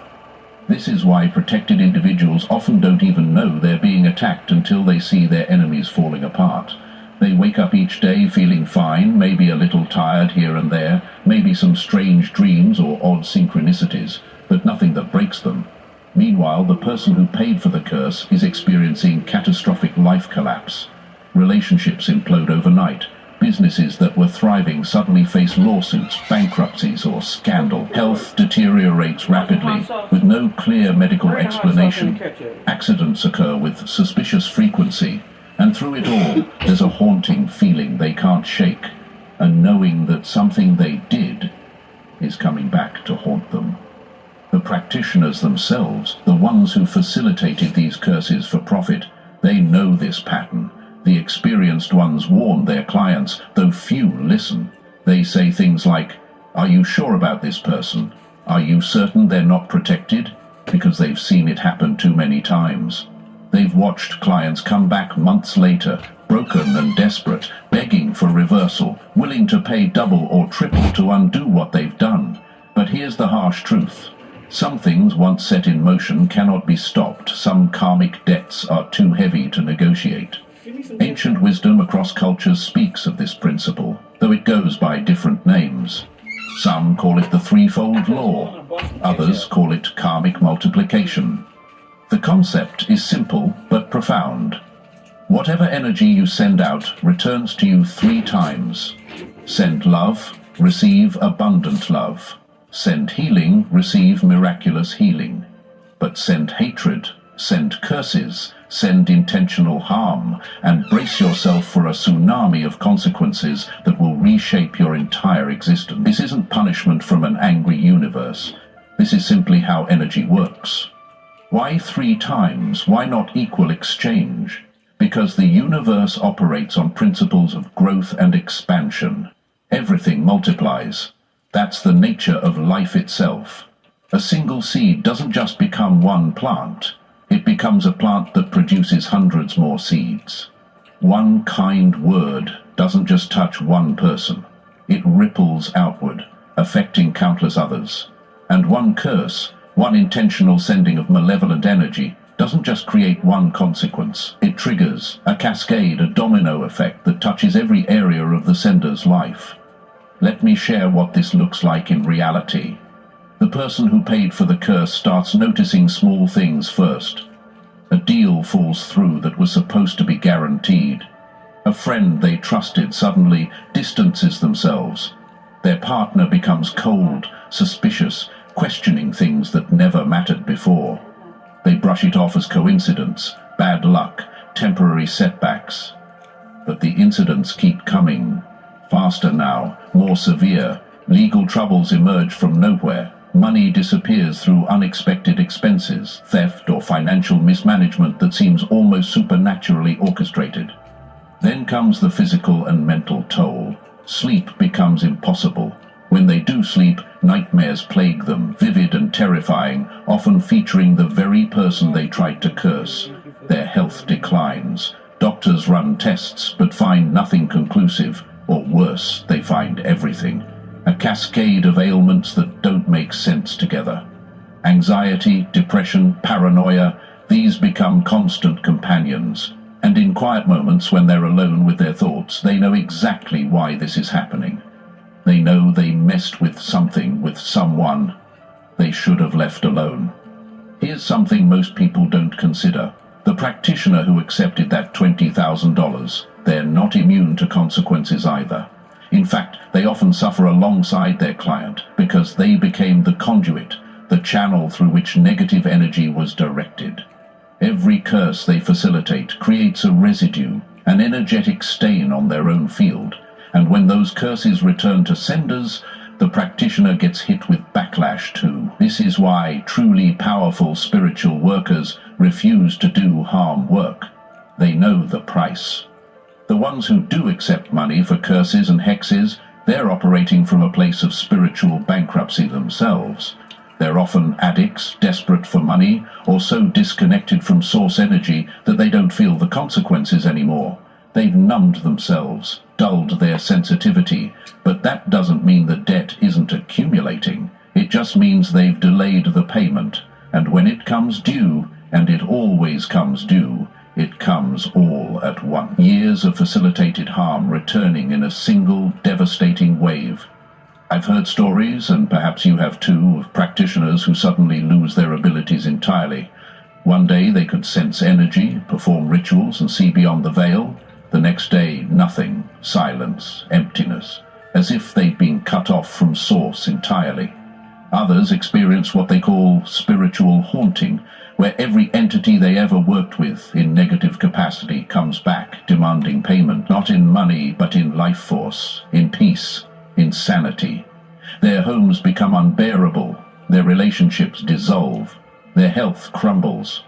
This is why protected individuals often don't even know they're being attacked until they see their enemies falling apart. They wake up each day feeling fine, maybe a little tired here and there, maybe some strange dreams or odd synchronicities, but nothing that breaks them. Meanwhile, the person who paid for the curse is experiencing catastrophic life collapse. Relationships implode overnight. Businesses that were thriving suddenly face lawsuits, bankruptcies, or scandal. Health deteriorates rapidly with no clear medical explanation. Accidents occur with suspicious frequency. And through it all, there's a haunting feeling they can't shake, and knowing that something they did is coming back to haunt them. The practitioners themselves, the ones who facilitated these curses for profit, they know this pattern. The experienced ones warn their clients, though few listen. They say things like, "Are you sure about this person? Are you certain they're not protected?" Because they've seen it happen too many times. They've watched clients come back months later, broken and desperate, begging for reversal, willing to pay double or triple to undo what they've done. But here's the harsh truth. Some things once set in motion cannot be stopped. Some karmic debts are too heavy to negotiate. Ancient wisdom across cultures speaks of this principle, though it goes by different names. Some call it the threefold law. Others call it karmic multiplication. The concept is simple but profound. Whatever energy you send out returns to you 3 times. Send love, receive abundant love. Send healing, receive miraculous healing. But send hatred, send curses, send intentional harm, and brace yourself for a tsunami of consequences that will reshape your entire existence. This isn't punishment from an angry universe. This is simply how energy works. Why 3 times? Why not equal exchange? Because the universe operates on principles of growth and expansion. Everything multiplies. That's the nature of life itself. A single seed doesn't just become one plant. It becomes a plant that produces hundreds more seeds. One kind word doesn't just touch one person. It ripples outward, affecting countless others. And one curse, one intentional sending of malevolent energy, doesn't just create one consequence. It triggers a cascade, a domino effect that touches every area of the sender's life. Let me share what this looks like in reality. The person who paid for the curse starts noticing small things first. A deal falls through that was supposed to be guaranteed. A friend they trusted suddenly distances themselves. Their partner becomes cold, suspicious, questioning things that never mattered before. They brush it off as coincidence, bad luck, temporary setbacks. But the incidents keep coming. Faster now, more severe. Legal troubles emerge from nowhere. Money disappears through unexpected expenses, theft or financial mismanagement that seems almost supernaturally orchestrated. Then comes the physical and mental toll. Sleep becomes impossible. When they do sleep, nightmares plague them, vivid and terrifying, often featuring the very person they tried to curse. Their health declines. Doctors run tests but find nothing conclusive, or worse, they find everything. A cascade of ailments that don't make sense together. Anxiety, depression, paranoia, these become constant companions. And in quiet moments when they're alone with their thoughts, they know exactly why this is happening. They know they messed with something, with someone they should have left alone. Here's something most people don't consider. The practitioner who accepted that $20,000, they're not immune to consequences either. In fact, they often suffer alongside their client because they became the conduit, the channel through which negative energy was directed. Every curse they facilitate creates a residue, an energetic stain on their own field. And when those curses return to senders, the practitioner gets hit with backlash too. This is why truly powerful spiritual workers refuse to do harm work. They know the price. The ones who do accept money for curses and hexes, they're operating from a place of spiritual bankruptcy themselves. They're often addicts, desperate for money, or so disconnected from source energy that they don't feel the consequences anymore. They've numbed themselves, dulled their sensitivity, but that doesn't mean the debt isn't accumulating. It just means they've delayed the payment. and when it comes due, and it always comes due, it comes all at once. Years of facilitated harm returning in a single devastating wave. I've heard stories, and perhaps you have too, of practitioners who suddenly lose their abilities entirely. One day they could sense energy, perform rituals, and see beyond the veil. The next day, nothing, silence, emptiness, as if they'd been cut off from source entirely. Others experience what they call spiritual haunting, where every entity they ever worked with in negative capacity comes back, demanding payment, not in money, but in life force, in peace, in sanity. Their homes become unbearable, their relationships dissolve, their health crumbles,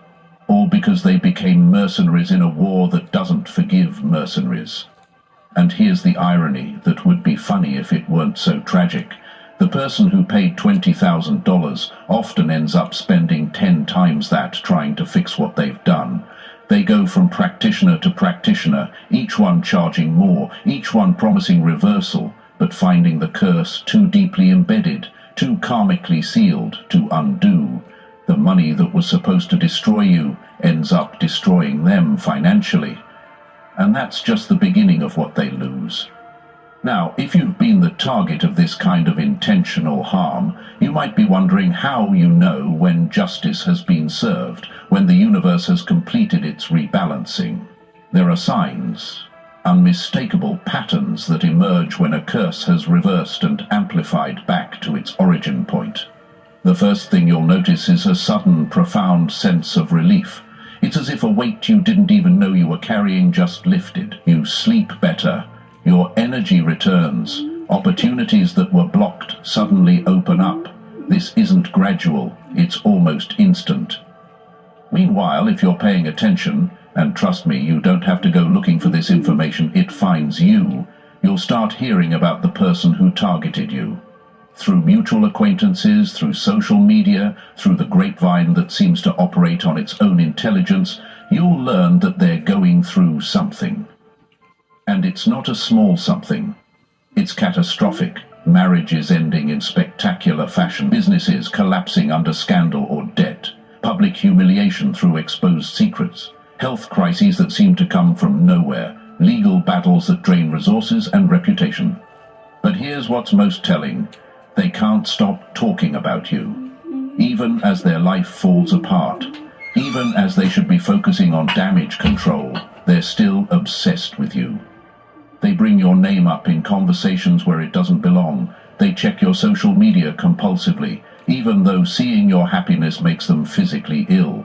all because they became mercenaries in a war that doesn't forgive mercenaries. And here's the irony that would be funny if it weren't so tragic. The person who paid $20,000 often ends up spending 10 times that trying to fix what they've done. They go from practitioner to practitioner, each one charging more, each one promising reversal, but finding the curse too deeply embedded, too karmically sealed to undo. The money that was supposed to destroy you ends up destroying them financially. And that's just the beginning of what they lose. Now, if you've been the target of this kind of intentional harm, you might be wondering how you know when justice has been served, when the universe has completed its rebalancing. There are signs, unmistakable patterns that emerge when a curse has reversed and amplified back to its origin point. The first thing you'll notice is a sudden, profound sense of relief. It's as if a weight you didn't even know you were carrying just lifted. You sleep better. Your energy returns. Opportunities that were blocked suddenly open up. This isn't gradual, it's almost instant. Meanwhile, if you're paying attention, and trust me, you don't have to go looking for this information, it finds you, you'll start hearing about the person who targeted you. Through mutual acquaintances, through social media, through the grapevine that seems to operate on its own intelligence, you'll learn that they're going through something. And it's not a small something. It's catastrophic. Marriages ending in spectacular fashion, businesses collapsing under scandal or debt, public humiliation through exposed secrets, health crises that seem to come from nowhere, legal battles that drain resources and reputation. But here's what's most telling. They can't stop talking about you. Even as their life falls apart, even as they should be focusing on damage control, they're still obsessed with you. They bring your name up in conversations where it doesn't belong. They check your social media compulsively, even though seeing your happiness makes them physically ill.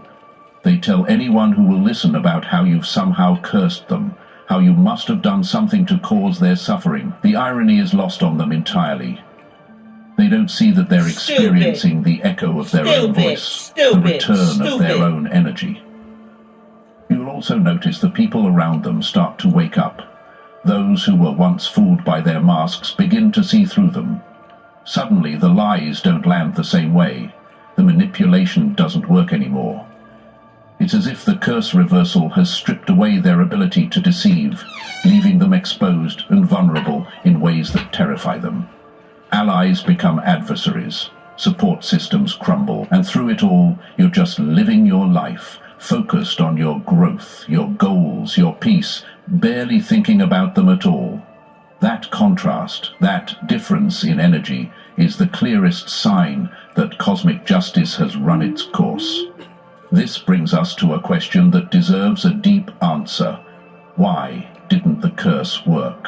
They tell anyone who will listen about how you've somehow cursed them, how you must have done something to cause their suffering. The irony is lost on them entirely. They don't see that they're experiencing the echo of their own voice, the return of their own energy. You'll also notice the people around them start to wake up. Those who were once fooled by their masks begin to see through them. Suddenly, the lies don't land the same way. The manipulation doesn't work anymore. It's as if the curse reversal has stripped away their ability to deceive, leaving them exposed and vulnerable in ways that terrify them. Allies become adversaries, support systems crumble, and through it all, you're just living your life, focused on your growth, your goals, your peace, barely thinking about them at all. That contrast, that difference in energy, is the clearest sign that cosmic justice has run its course. This brings us to a question that deserves a deep answer. Why didn't the curse work?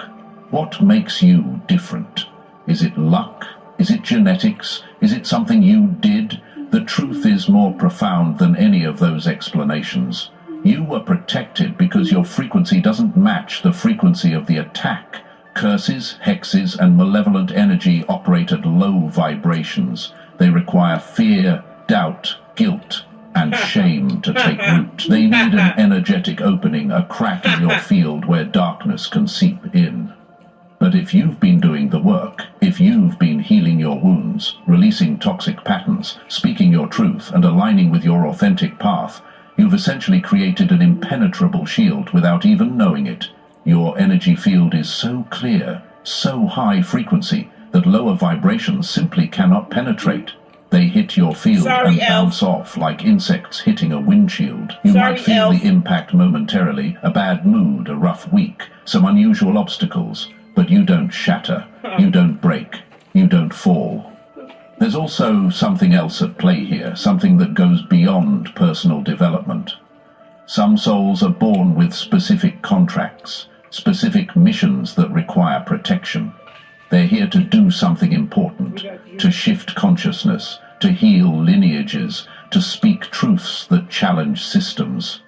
What makes you different? Is it luck? Is it genetics? Is it something you did? The truth is more profound than any of those explanations. You were protected because your frequency doesn't match the frequency of the attack. Curses, hexes, and malevolent energy operate at low vibrations. They require fear, doubt, guilt, and shame to take root. They need an energetic opening, a crack in your field where darkness can seep in. But if you've been doing the work, if you've been healing your wounds, releasing toxic patterns, speaking your truth, and aligning with your authentic path, you've essentially created an impenetrable shield without even knowing it. Your energy field is so clear, so high frequency, that lower vibrations simply cannot penetrate. They hit your field Sorry, and bounce off like insects hitting a windshield. You might feel the impact momentarily, a bad mood, a rough week, some unusual obstacles, but you don't shatter, you don't break, you don't fall. There's also something else at play here, something that goes beyond personal development. Some souls are born with specific contracts, specific missions that require protection. They're here to do something important, to shift consciousness, to heal lineages, to speak truths that challenge systems.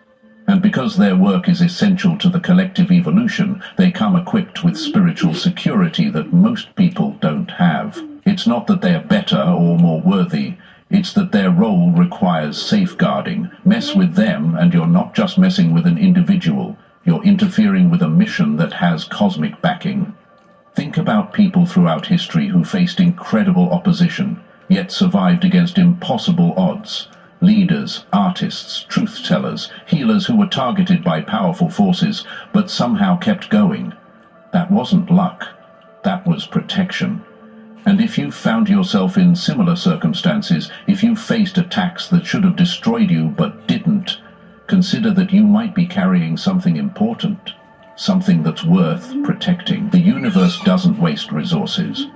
And because their work is essential to the collective evolution, they come equipped with spiritual security that most people don't have. It's not that they're better or more worthy, it's that their role requires safeguarding. Mess with them and you're not just messing with an individual, you're interfering with a mission that has cosmic backing. Think about people throughout history who faced incredible opposition, yet survived against impossible odds. Leaders, artists, truth-tellers, healers who were targeted by powerful forces, but somehow kept going. That wasn't luck. That was protection. And if you've found yourself in similar circumstances, if you've faced attacks that should have destroyed you but didn't, consider that you might be carrying something important, something that's worth protecting. The universe doesn't waste resources.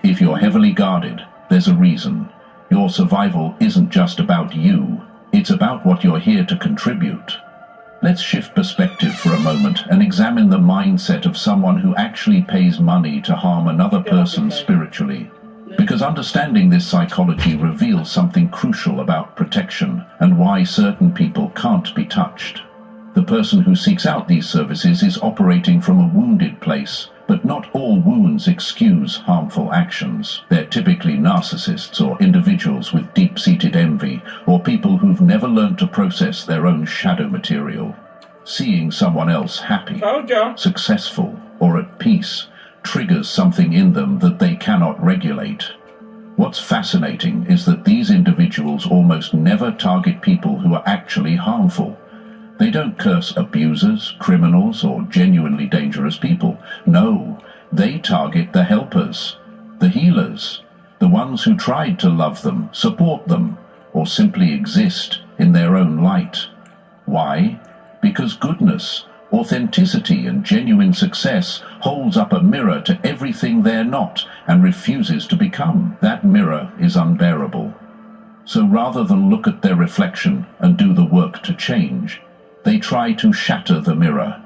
If you're heavily guarded, there's a reason. Your survival isn't just about you, it's about what you're here to contribute. Let's shift perspective for a moment and examine the mindset of someone who actually pays money to harm another person spiritually. Because understanding this psychology reveals something crucial about protection and why certain people can't be touched. The person who seeks out these services is operating from a wounded place, but not all wounds excuse harmful actions. They're typically narcissists or individuals with deep-seated envy, or people who've never learned to process their own shadow material. Seeing someone else happy, successful, or at peace triggers something in them that they cannot regulate. What's fascinating is that these individuals almost never target people who are actually harmful. They don't curse abusers, criminals, or genuinely dangerous people. No, they target the helpers, the healers, the ones who tried to love them, support them, or simply exist in their own light. Why? Because goodness, authenticity, and genuine success holds up a mirror to everything they're not and refuses to become. That mirror is unbearable. So rather than look at their reflection and do the work to change, they try to shatter the mirror.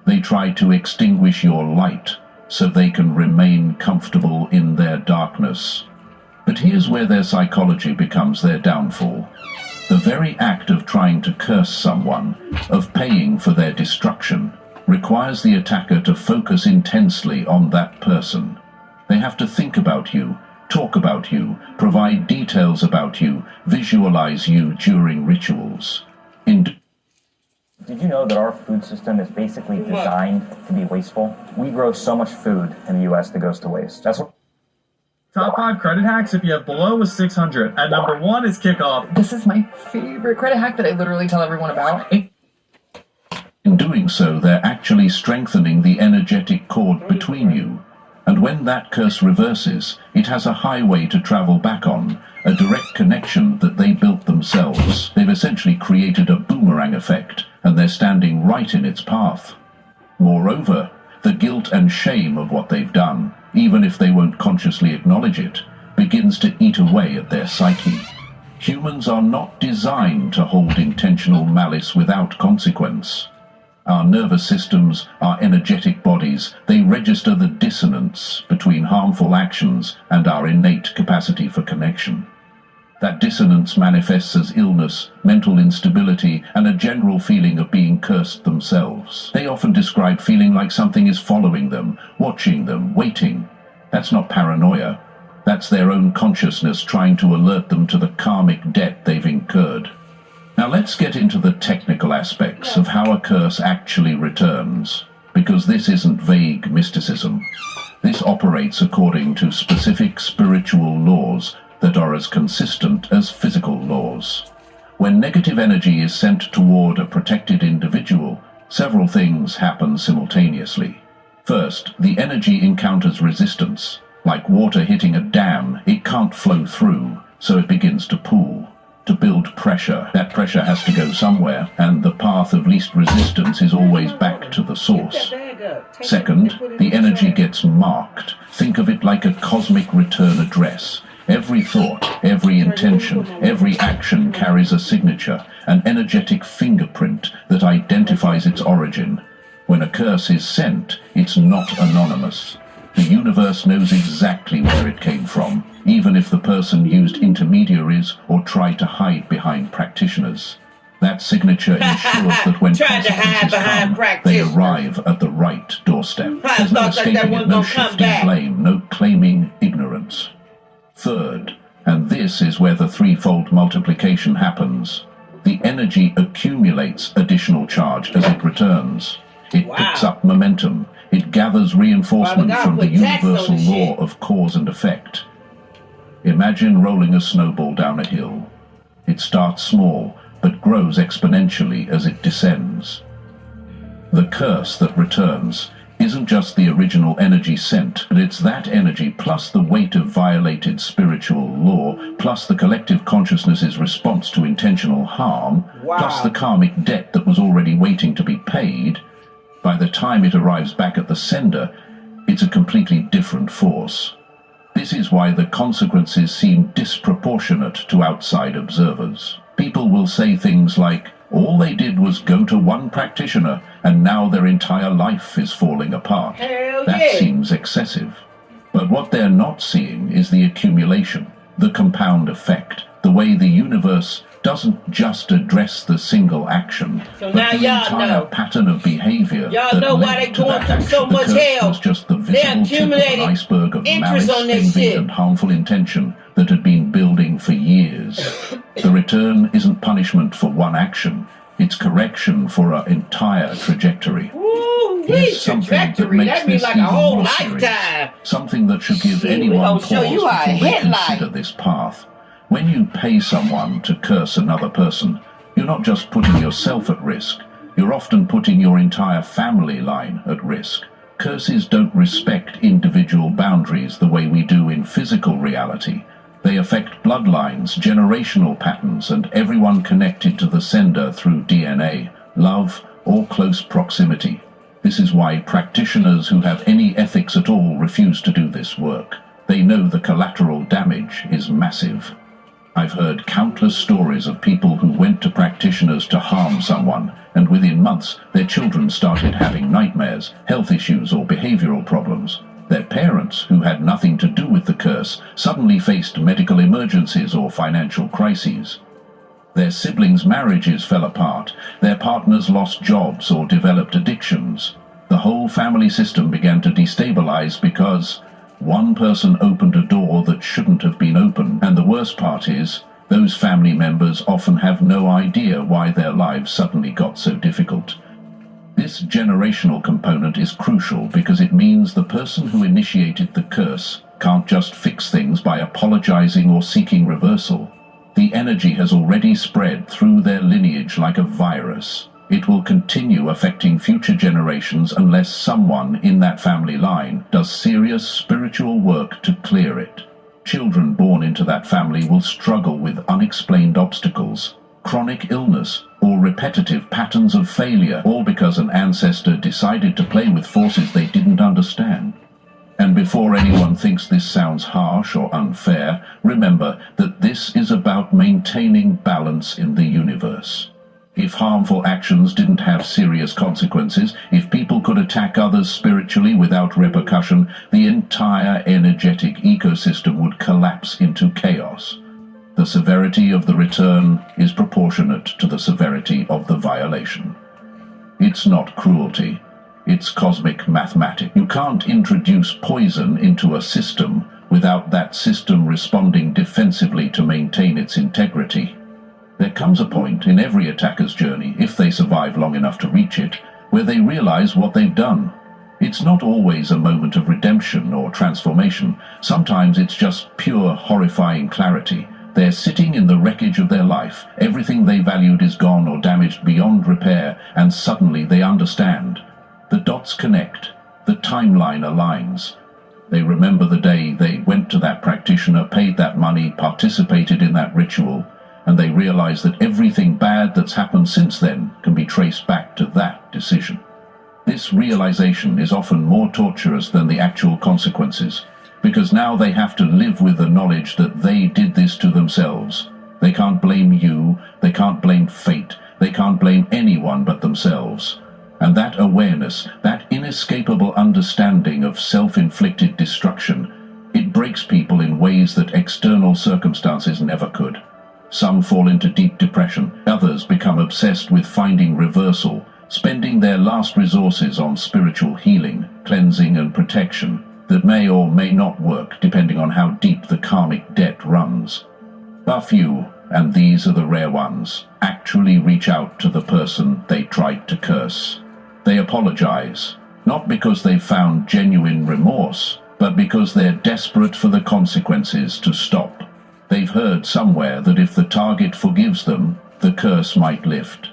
They try to extinguish your light so they can remain comfortable in their darkness. But here's where their psychology becomes their downfall. The very act of trying to curse someone, of paying for their destruction, requires the attacker to focus intensely on that person. They have to think about you, talk about you, provide details about you, visualize you during rituals. Did you know that our food system is basically designed to be wasteful? We grow so much food in the U.S. that goes to waste. That's what. Top 5 credit hacks if you have below a 600. At number 1 is kickoff. This is my favorite credit hack that I literally tell everyone about. In doing so, they're actually strengthening the energetic cord between you. And when that curse reverses, it has a highway to travel back on, a direct connection that they built themselves. They've essentially created a boomerang effect, and they're standing right in its path. Moreover, the guilt and shame of what they've done, even if they won't consciously acknowledge it, begins to eat away at their psyche. Humans are not designed to hold intentional malice without consequence. Our nervous systems, our energetic bodies, they register the dissonance between harmful actions and our innate capacity for connection. That dissonance manifests as illness, mental instability, and a general feeling of being cursed themselves. They often describe feeling like something is following them, watching them, waiting. That's not paranoia. That's their own consciousness trying to alert them to the karmic debt they've incurred. Now let's get into the technical aspects of how a curse actually returns, because this isn't vague mysticism. This operates according to specific spiritual laws that are as consistent as physical laws. When negative energy is sent toward a protected individual, several things happen simultaneously. First, the energy encounters resistance. Like water hitting a dam, it can't flow through. so it begins to pool. To build pressure, that pressure has to go somewhere, and the path of least resistance is always back to the source. Second, the energy gets marked. Think of it like a cosmic return address. Every thought, every intention, every action carries a signature, an energetic fingerprint that identifies its origin. When a curse is sent, it's not anonymous. The universe knows exactly where it came from, even if the person used intermediaries or tried to hide behind practitioners. That signature ensures that when consequences come, they arrive at the right doorstep. There's no escaping it, no shifting blame, no claiming ignorance. Third, and this is where the threefold multiplication happens, the energy accumulates additional charge as it returns. It picks up momentum. It gathers reinforcement from the universal law of cause and effect. Imagine rolling a snowball down a hill. It starts small, but grows exponentially as it descends. The curse that returns isn't just the original energy sent, but it's that energy plus the weight of violated spiritual law, plus the collective consciousness's response to intentional harm, plus the karmic debt that was already waiting to be paid. By the time it arrives back at the sender, it's a completely different force. This is why the consequences seem disproportionate to outside observers. People will say things like, all they did was go to one practitioner, and now their entire life is falling apart. That seems excessive. But what they're not seeing is the accumulation, the compound effect, the way the universe doesn't just address the single action, but the entire pattern of behavior that led to that action. The curse was just the visible tip of an iceberg of malice, envy, and harmful intention that had been building for years. The return isn't punishment for one action, it's correction for an entire trajectory. Here's something that makes this even more serious. Something that should give anyone pause before they consider this path. When you pay someone to curse another person, you're not just putting yourself at risk, you're often putting your entire family line at risk. Curses don't respect individual boundaries the way we do in physical reality. They affect bloodlines, generational patterns, and everyone connected to the sender through DNA, love, or close proximity. This is why practitioners who have any ethics at all refuse to do this work. They know the collateral damage is massive. I've heard countless stories of people who went to practitioners to harm someone, and within months their children started having nightmares, health issues, or behavioral problems. Their parents, who had nothing to do with the curse, suddenly faced medical emergencies or financial crises. Their siblings' marriages fell apart, their partners lost jobs or developed addictions. The whole family system began to destabilize because one person opened a door that shouldn't have been opened, and the worst part is, those family members often have no idea why their lives suddenly got so difficult. This generational component is crucial because it means the person who initiated the curse can't just fix things by apologizing or seeking reversal. The energy has already spread through their lineage like a virus. It will continue affecting future generations unless someone in that family line does serious spiritual work to clear it. Children born into that family will struggle with unexplained obstacles, chronic illness, or repetitive patterns of failure, all because an ancestor decided to play with forces they didn't understand. And before anyone thinks this sounds harsh or unfair, remember that this is about maintaining balance in the universe. If harmful actions didn't have serious consequences, if people could attack others spiritually without repercussion, the entire energetic ecosystem would collapse into chaos. The severity of the return is proportionate to the severity of the violation. It's not cruelty, it's cosmic mathematics. You can't introduce poison into a system without that system responding defensively to maintain its integrity. There comes a point in every attacker's journey, if they survive long enough to reach it, where they realize what they've done. It's not always a moment of redemption or transformation. Sometimes it's just pure, horrifying clarity. They're sitting in the wreckage of their life. Everything they valued is gone or damaged beyond repair, and suddenly they understand. The dots connect. The timeline aligns. They remember the day they went to that practitioner, paid that money, participated in that ritual, and they realize that everything bad that's happened since then can be traced back to that decision. This realization is often more torturous than the actual consequences, because now they have to live with the knowledge that they did this to themselves. They can't blame you, they can't blame fate, they can't blame anyone but themselves. And that awareness, that inescapable understanding of self-inflicted destruction, it breaks people in ways that external circumstances never could. Some fall into deep depression, others become obsessed with finding reversal, spending their last resources on spiritual healing, cleansing and protection that may or may not work depending on how deep the karmic debt runs. A few, and these are the rare ones, actually reach out to the person they tried to curse. They apologize, not because they've found genuine remorse, but because they're desperate for the consequences to stop. They've heard somewhere that if the target forgives them, the curse might lift.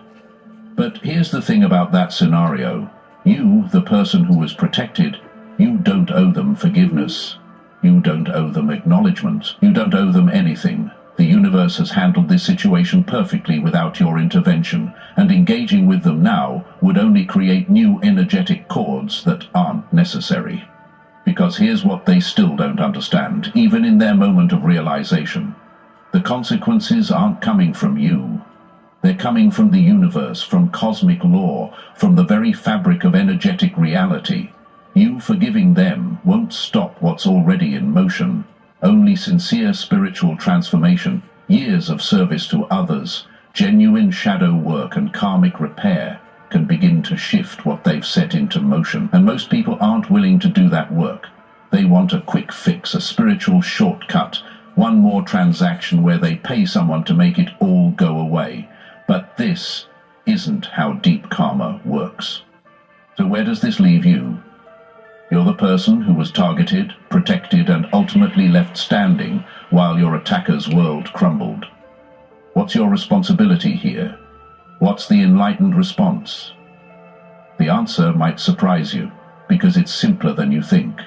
But here's the thing about that scenario. You, the person who was protected, you don't owe them forgiveness. You don't owe them acknowledgement. You don't owe them anything. The universe has handled this situation perfectly without your intervention, and engaging with them now would only create new energetic cords that aren't necessary. Because here's what they still don't understand, even in their moment of realization. The consequences aren't coming from you. They're coming from the universe, from cosmic law, from the very fabric of energetic reality. You forgiving them won't stop what's already in motion. Only sincere spiritual transformation, years of service to others, genuine shadow work and karmic repair can begin to shift what they've set into motion. And most people aren't willing to do that work. They want a quick fix, a spiritual shortcut, one more transaction where they pay someone to make it all go away. But this isn't how deep karma works. So where does this leave you? You're the person who was targeted, protected, and ultimately left standing while your attacker's world crumbled. What's your responsibility here? What's the enlightened response? The answer might surprise you, because it's simpler than you think.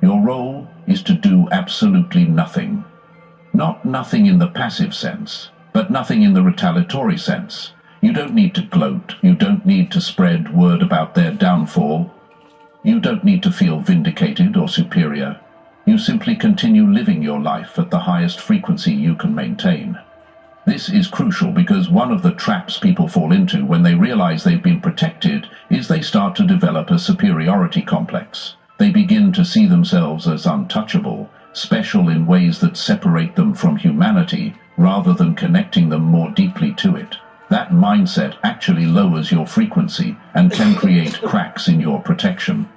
Your role is to do absolutely nothing. Not nothing in the passive sense, but nothing in the retaliatory sense. You don't need to gloat. You don't need to spread word about their downfall. You don't need to feel vindicated or superior. You simply continue living your life at the highest frequency you can maintain. This is crucial because one of the traps people fall into when they realize they've been protected is they start to develop a superiority complex. They begin to see themselves as untouchable, special in ways that separate them from humanity rather than connecting them more deeply to it. That mindset actually lowers your frequency and can create cracks in your protection.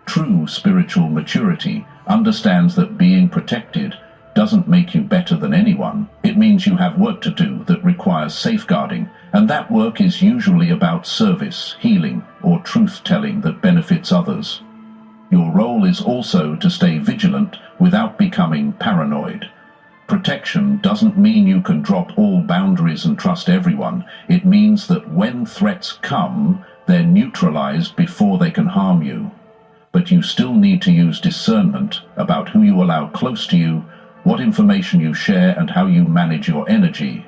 True spiritual maturity understands that being protected doesn't make you better than anyone. It means you have work to do that requires safeguarding, and that work is usually about service, healing, or truth-telling that benefits others. Your role is also to stay vigilant without becoming paranoid. Protection doesn't mean you can drop all boundaries and trust everyone. It means that when threats come, they're neutralized before they can harm you. But you still need to use discernment about who you allow close to you, what information you share, and how you manage your energy.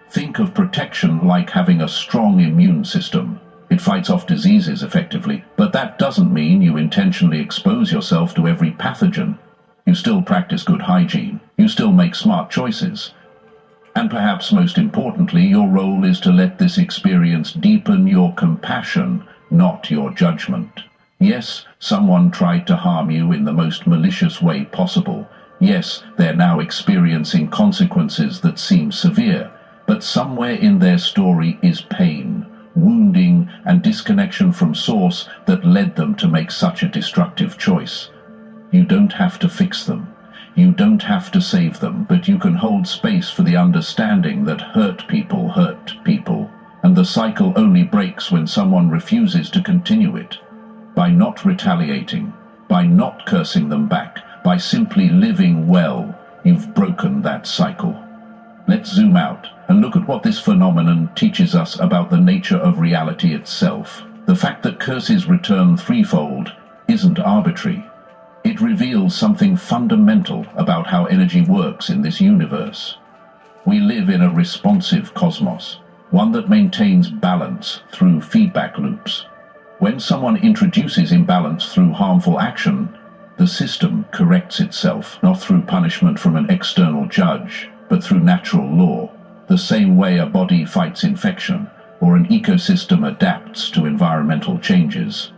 Think of protection like having a strong immune system. It fights off diseases effectively, but that doesn't mean you intentionally expose yourself to every pathogen. You still practice good hygiene. You still make smart choices. And perhaps most importantly, your role is to let this experience deepen your compassion, not your judgment. Yes, someone tried to harm you in the most malicious way possible. Yes, they're now experiencing consequences that seem severe, but somewhere in their story is pain, wounding, and disconnection from source that led them to make such a destructive choice. You don't have to fix them. You don't have to save them, but you can hold space for the understanding that hurt people, and the cycle only breaks when someone refuses to continue it. By not retaliating, by not cursing them back, by simply living well, you've broken that cycle. Let's zoom out and look at what this phenomenon teaches us about the nature of reality itself. The fact that curses return threefold isn't arbitrary. It reveals something fundamental about how energy works in this universe. We live in a responsive cosmos, one that maintains balance through feedback loops. When someone introduces imbalance through harmful action, the system corrects itself, not through punishment from an external judge, but through natural law, the same way a body fights infection or an ecosystem adapts to environmental changes.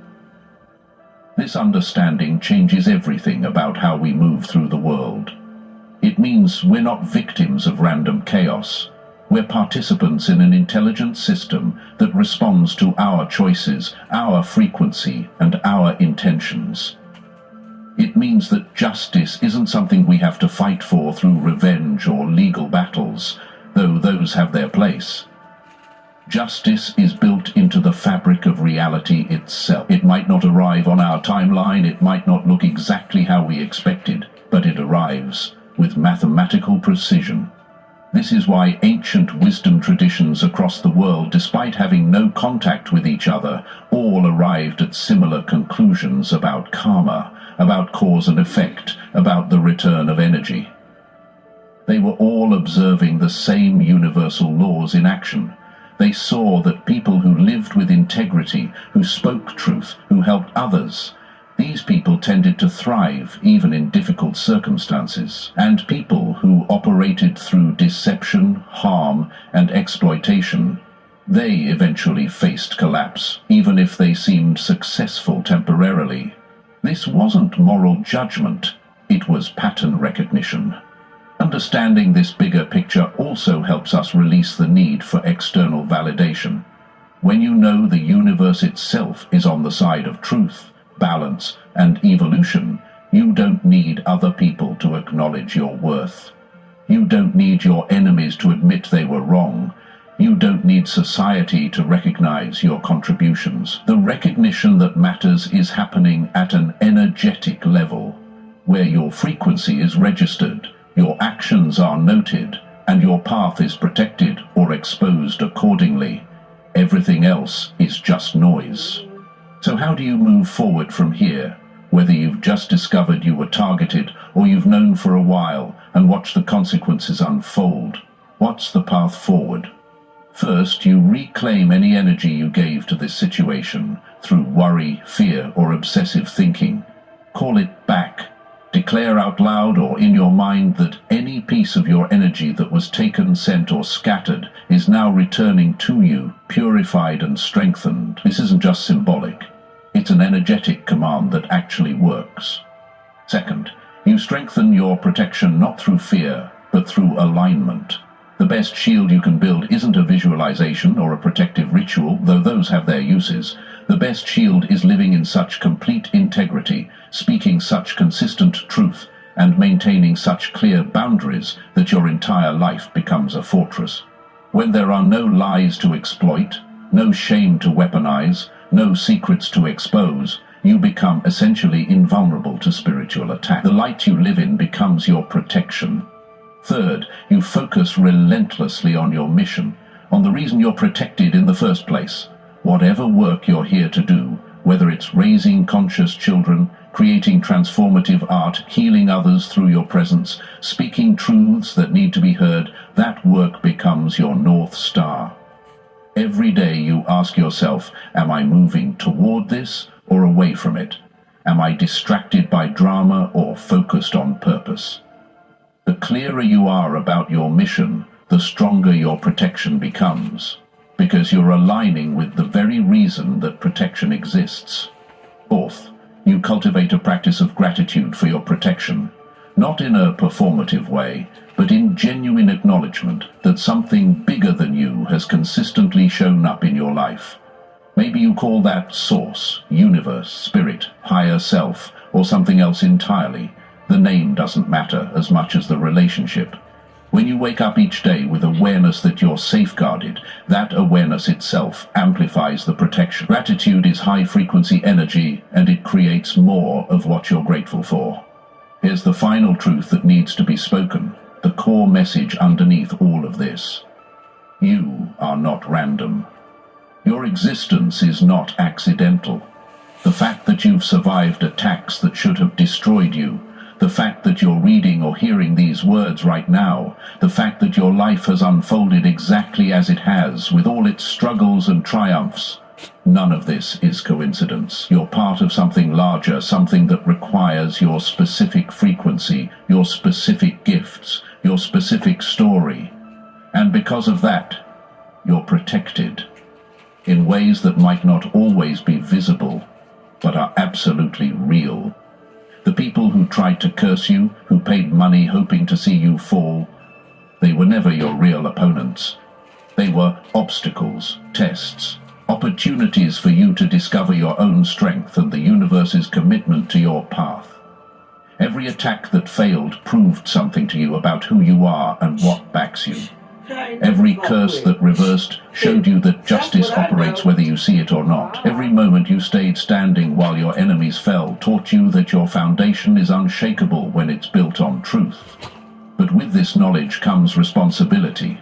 This understanding changes everything about how we move through the world. It means we're not victims of random chaos. We're participants in an intelligent system that responds to our choices, our frequency, and our intentions. It means that justice isn't something we have to fight for through revenge or legal battles, though those have their place. Justice is built into the fabric of reality itself. It might not arrive on our timeline, it might not look exactly how we expected, but it arrives with mathematical precision. This is why ancient wisdom traditions across the world, despite having no contact with each other, all arrived at similar conclusions about karma, about cause and effect, about the return of energy. They were all observing the same universal laws in action. They saw that people who lived with integrity, who spoke truth, who helped others, these people tended to thrive even in difficult circumstances. And people who operated through deception, harm, and exploitation, they eventually faced collapse, even if they seemed successful temporarily. This wasn't moral judgment, it was pattern recognition. Understanding this bigger picture also helps us release the need for external validation. When you know the universe itself is on the side of truth, balance, and evolution, you don't need other people to acknowledge your worth. You don't need your enemies to admit they were wrong. You don't need society to recognize your contributions. The recognition that matters is happening at an energetic level, where your frequency is registered, your actions are noted, and your path is protected or exposed accordingly. Everything else is just noise. So how do you move forward from here, whether you've just discovered you were targeted or you've known for a while and watched the consequences unfold? What's the path forward? First, you reclaim any energy you gave to this situation through worry, fear, or obsessive thinking. Call it back. Declare out loud or in your mind that any piece of your energy that was taken, sent, or scattered is now returning to you, purified and strengthened. This isn't just symbolic. It's an energetic command that actually works. Second, you strengthen your protection not through fear, but through alignment. The best shield you can build isn't a visualization or a protective ritual, though those have their uses. The best shield is living in such complete integrity, speaking such consistent truth, and maintaining such clear boundaries that your entire life becomes a fortress. When there are no lies to exploit, no shame to weaponize, no secrets to expose, you become essentially invulnerable to spiritual attack. The light you live in becomes your protection. Third, you focus relentlessly on your mission, on the reason you're protected in the first place. Whatever work you're here to do, whether it's raising conscious children, creating transformative art, healing others through your presence, speaking truths that need to be heard, that work becomes your North Star. Every day you ask yourself, am I moving toward this or away from it? Am I distracted by drama or focused on purpose? The clearer you are about your mission, the stronger your protection becomes, because you're aligning with the very reason that protection exists. Fourth, you cultivate a practice of gratitude for your protection, not in a performative way, but in genuine acknowledgement that something bigger than you has consistently shown up in your life. Maybe you call that source, universe, spirit, higher self, or something else entirely. The name doesn't matter as much as the relationship. When you wake up each day with awareness that you're safeguarded, that awareness itself amplifies the protection. Gratitude is high-frequency energy, and it creates more of what you're grateful for. Here's the final truth that needs to be spoken, the core message underneath all of this. You are not random. Your existence is not accidental. The fact that you've survived attacks that should have destroyed you, the fact that you're reading or hearing these words right now, the fact that your life has unfolded exactly as it has, with all its struggles and triumphs, none of this is coincidence. You're part of something larger, something that requires your specific frequency, your specific gifts, your specific story. And because of that, you're protected in ways that might not always be visible, but are absolutely real. The people who tried to curse you, who paid money hoping to see you fall, they were never your real opponents. They were obstacles, tests, opportunities for you to discover your own strength and the universe's commitment to your path. Every attack that failed proved something to you about who you are and what backs you. Every curse that reversed showed you that justice operates whether you see it or not. Every moment you stayed standing while your enemies fell taught you that your foundation is unshakable when it's built on truth. But with this knowledge comes responsibility.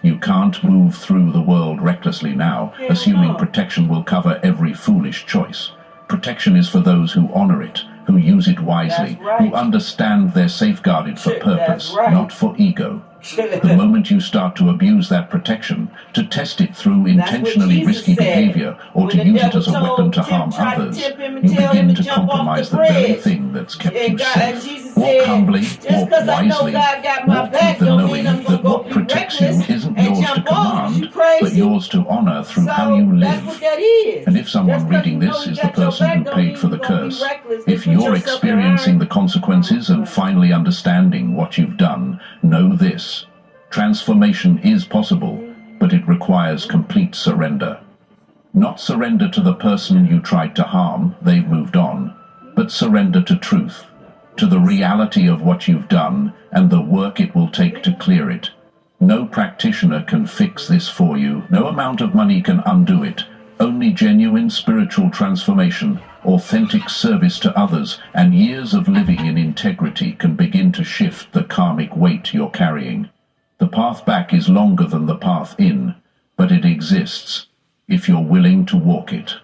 You can't move through the world recklessly now, assuming protection will cover every foolish choice. Protection is for those who honor it, who use it wisely, who understand they're safeguarded for purpose, not for ego. The moment you start to abuse that protection, to test it through intentionally risky behavior, or to use it as a weapon to harm others, you begin to compromise the very thing that's kept you safe. Walk humbly, walk wisely, walk with the knowing that what protects you isn't yours to command, but yours to honor through how you live. And if someone reading this is the person who paid for the curse, if you're experiencing the consequences and finally understanding what you've done, know this. Transformation is possible, but it requires complete surrender. Not surrender to the person you tried to harm, they've moved on, but surrender to truth, to the reality of what you've done and the work it will take to clear it. No practitioner can fix this for you. No amount of money can undo it. Only genuine spiritual transformation, authentic service to others, and years of living in integrity can begin to shift the karmic weight you're carrying. The path back is longer than the path in, but it exists if you're willing to walk it.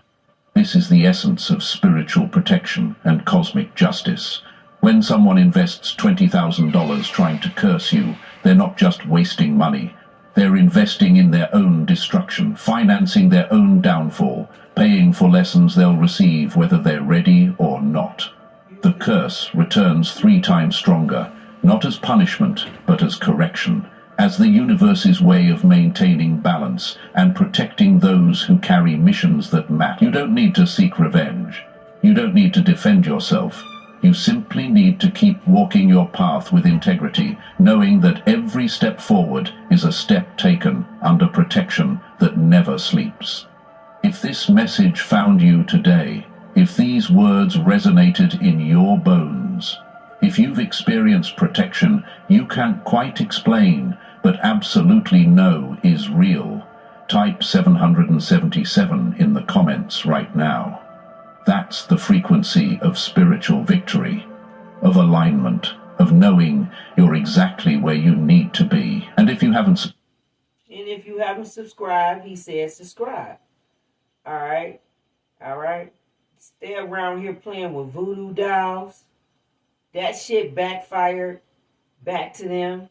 This is the essence of spiritual protection and cosmic justice. When someone invests $20,000 trying to curse you, they're not just wasting money. They're investing in their own destruction, financing their own downfall, paying for lessons they'll receive whether they're ready or not. The curse returns 3 times stronger, not as punishment, but as correction, as the universe's way of maintaining balance and protecting those who carry missions that matter. You don't need to seek revenge. You don't need to defend yourself. You simply need to keep walking your path with integrity, knowing that every step forward is a step taken under protection that never sleeps. If this message found you today, if these words resonated in your bones, if you've experienced protection you can't quite explain, but absolutely know is real, type 777 in the comments right now. That's the frequency of spiritual victory, of alignment, of knowing you're exactly where you need to be. And if you haven't subscribed, he says subscribe. All right. Stay around here playing with voodoo dolls. That shit backfired back to them.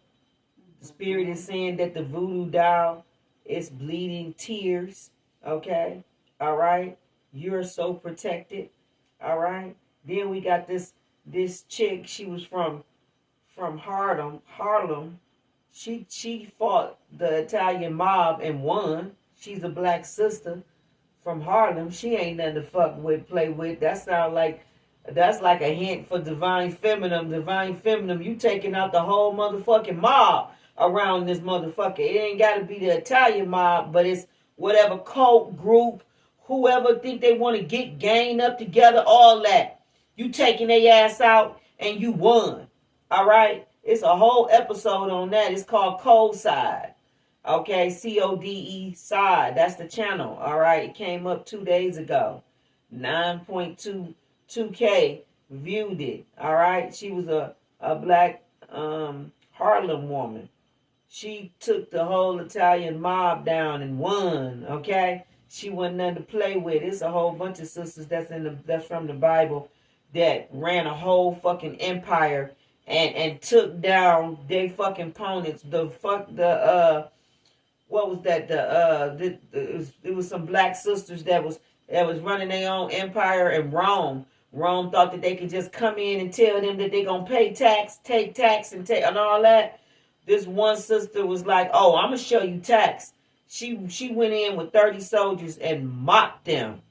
The spirit is saying that the voodoo doll is bleeding tears. Okay? All right? You're so protected. All right? Then we got this chick. She was from Harlem. She fought the Italian mob and won. She's a black sister from Harlem. She ain't nothing to fuck with, play with. That's like a hint for divine feminine. Divine feminine, you taking out the whole motherfucking mob around this motherfucker. It ain't got to be the Italian mob, but it's whatever cult group, whoever think they want to get gang up together, all that. You taking their ass out and you won. All right? It's a whole episode on that. It's called Cold Side. Okay? CODE Side. That's the channel. All right? It came up 2 days ago. 9.22K viewed it. All right? She was a black Harlem woman. She took the whole Italian mob down and won. Okay? She wasn't nothing to play with. It's a whole bunch of sisters that's from the Bible that ran a whole fucking empire and took down their fucking opponents. What was that? It was some black sisters that was running their own empire in Rome. Rome thought that they could just come in and tell them that they're gonna pay tax, take tax, and all that. This one sister was like, "Oh, I'm gonna show you tax." She went in with 30 soldiers and mopped them.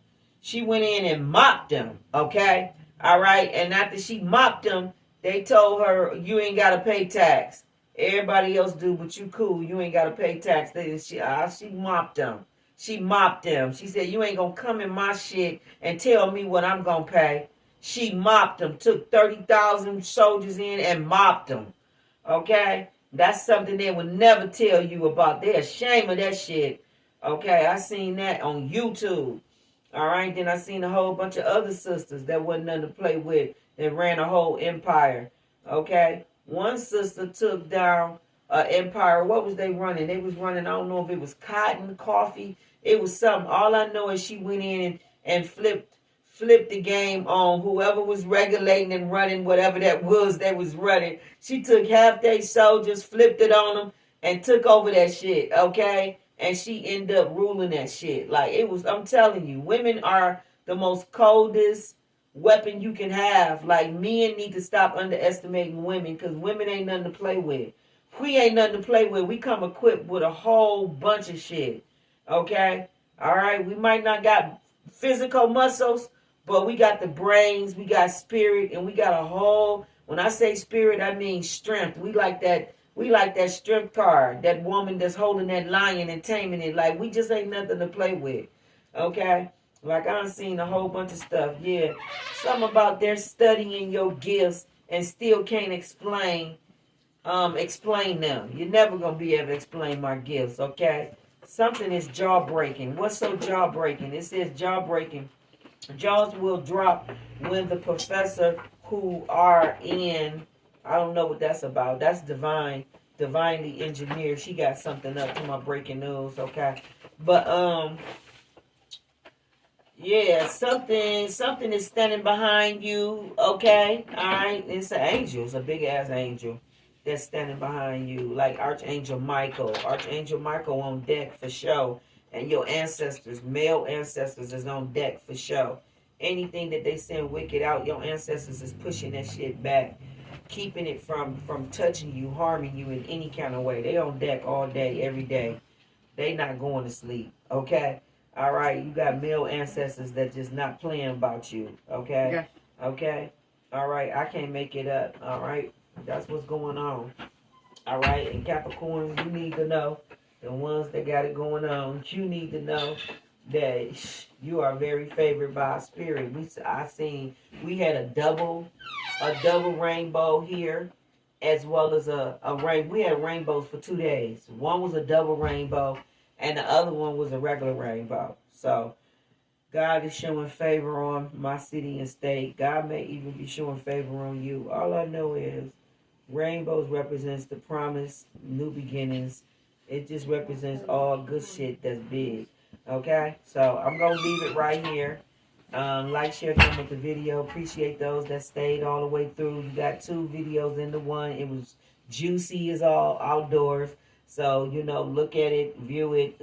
She went in and mopped them. Okay, all right. And after she mopped them, they told her, "You ain't gotta pay tax. Everybody else do, but you cool. You ain't gotta pay tax." She mopped them. She mopped them. She said, "You ain't gonna come in my shit and tell me what I'm gonna pay." She mopped them. Took 30,000 soldiers in and mopped them. Okay? That's something they would never tell you about. They're ashamed of that shit. Okay? I seen that on YouTube. All right? Then I seen a whole bunch of other sisters that wasn't nothing to play with that ran a whole empire. Okay? One sister took down an empire. What was they running? They was running, I don't know if it was cotton, coffee. It was something. All I know is she went in and flipped the game on whoever was regulating and running whatever that was running. She took half their soldiers, flipped it on them, and took over that shit, okay? And she ended up ruling that shit. Like, it was, I'm telling you, women are the most coldest weapon you can have. Like, men need to stop underestimating women, because women ain't nothing to play with. We ain't nothing to play with. We come equipped with a whole bunch of shit, okay? All right? We might not got physical muscles, but we got the brains, we got spirit, and we got a whole, when I say spirit, I mean strength. We like that strength card, that woman that's holding that lion and taming it. Like, we just ain't nothing to play with. Okay? Like, I've seen a whole bunch of stuff. Yeah. Something about they're studying your gifts and still can't explain them. You're never gonna be able to explain my gifts, okay? Something is jaw-breaking. What's so jaw-breaking? It says jaw-breaking. Jaws will drop when the professor who are in, I don't know what that's about. That's divinely engineered. She got something up to my breaking news, okay? But yeah, something is standing behind you, okay? All right, it's an angel. It's a big ass angel that's standing behind you, like Archangel Michael. Archangel Michael on deck for show. And your ancestors, male ancestors, is on deck for show. Anything that they send wicked out, your ancestors is pushing that shit back, keeping it from touching you, harming you in any kind of way. They on deck all day, every day. They not going to sleep, okay? All right, you got male ancestors that just not playing about you, okay? Yeah. Okay? All right, I can't make it up, all right? That's what's going on. All right, and Capricorn, you need to know. The ones that got it going on, you need to know that you are very favored by spirit. We had a double rainbow here, as well as a rain. We had rainbows for 2 days. One was a double rainbow, and the other one was a regular rainbow. So God is showing favor on my city and state. God may even be showing favor on you. All I know is rainbows represents the promise, new beginnings. It just represents all good shit that's big. Okay? So I'm going to leave it right here. Like, share, comment the video. Appreciate those that stayed all the way through. You got 2 videos into one. It was juicy as all outdoors. So, look at it, view it,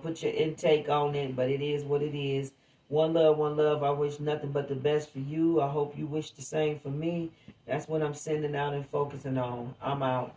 put your intake on it. But it is what it is. One love, one love. I wish nothing but the best for you. I hope you wish the same for me. That's what I'm sending out and focusing on. I'm out.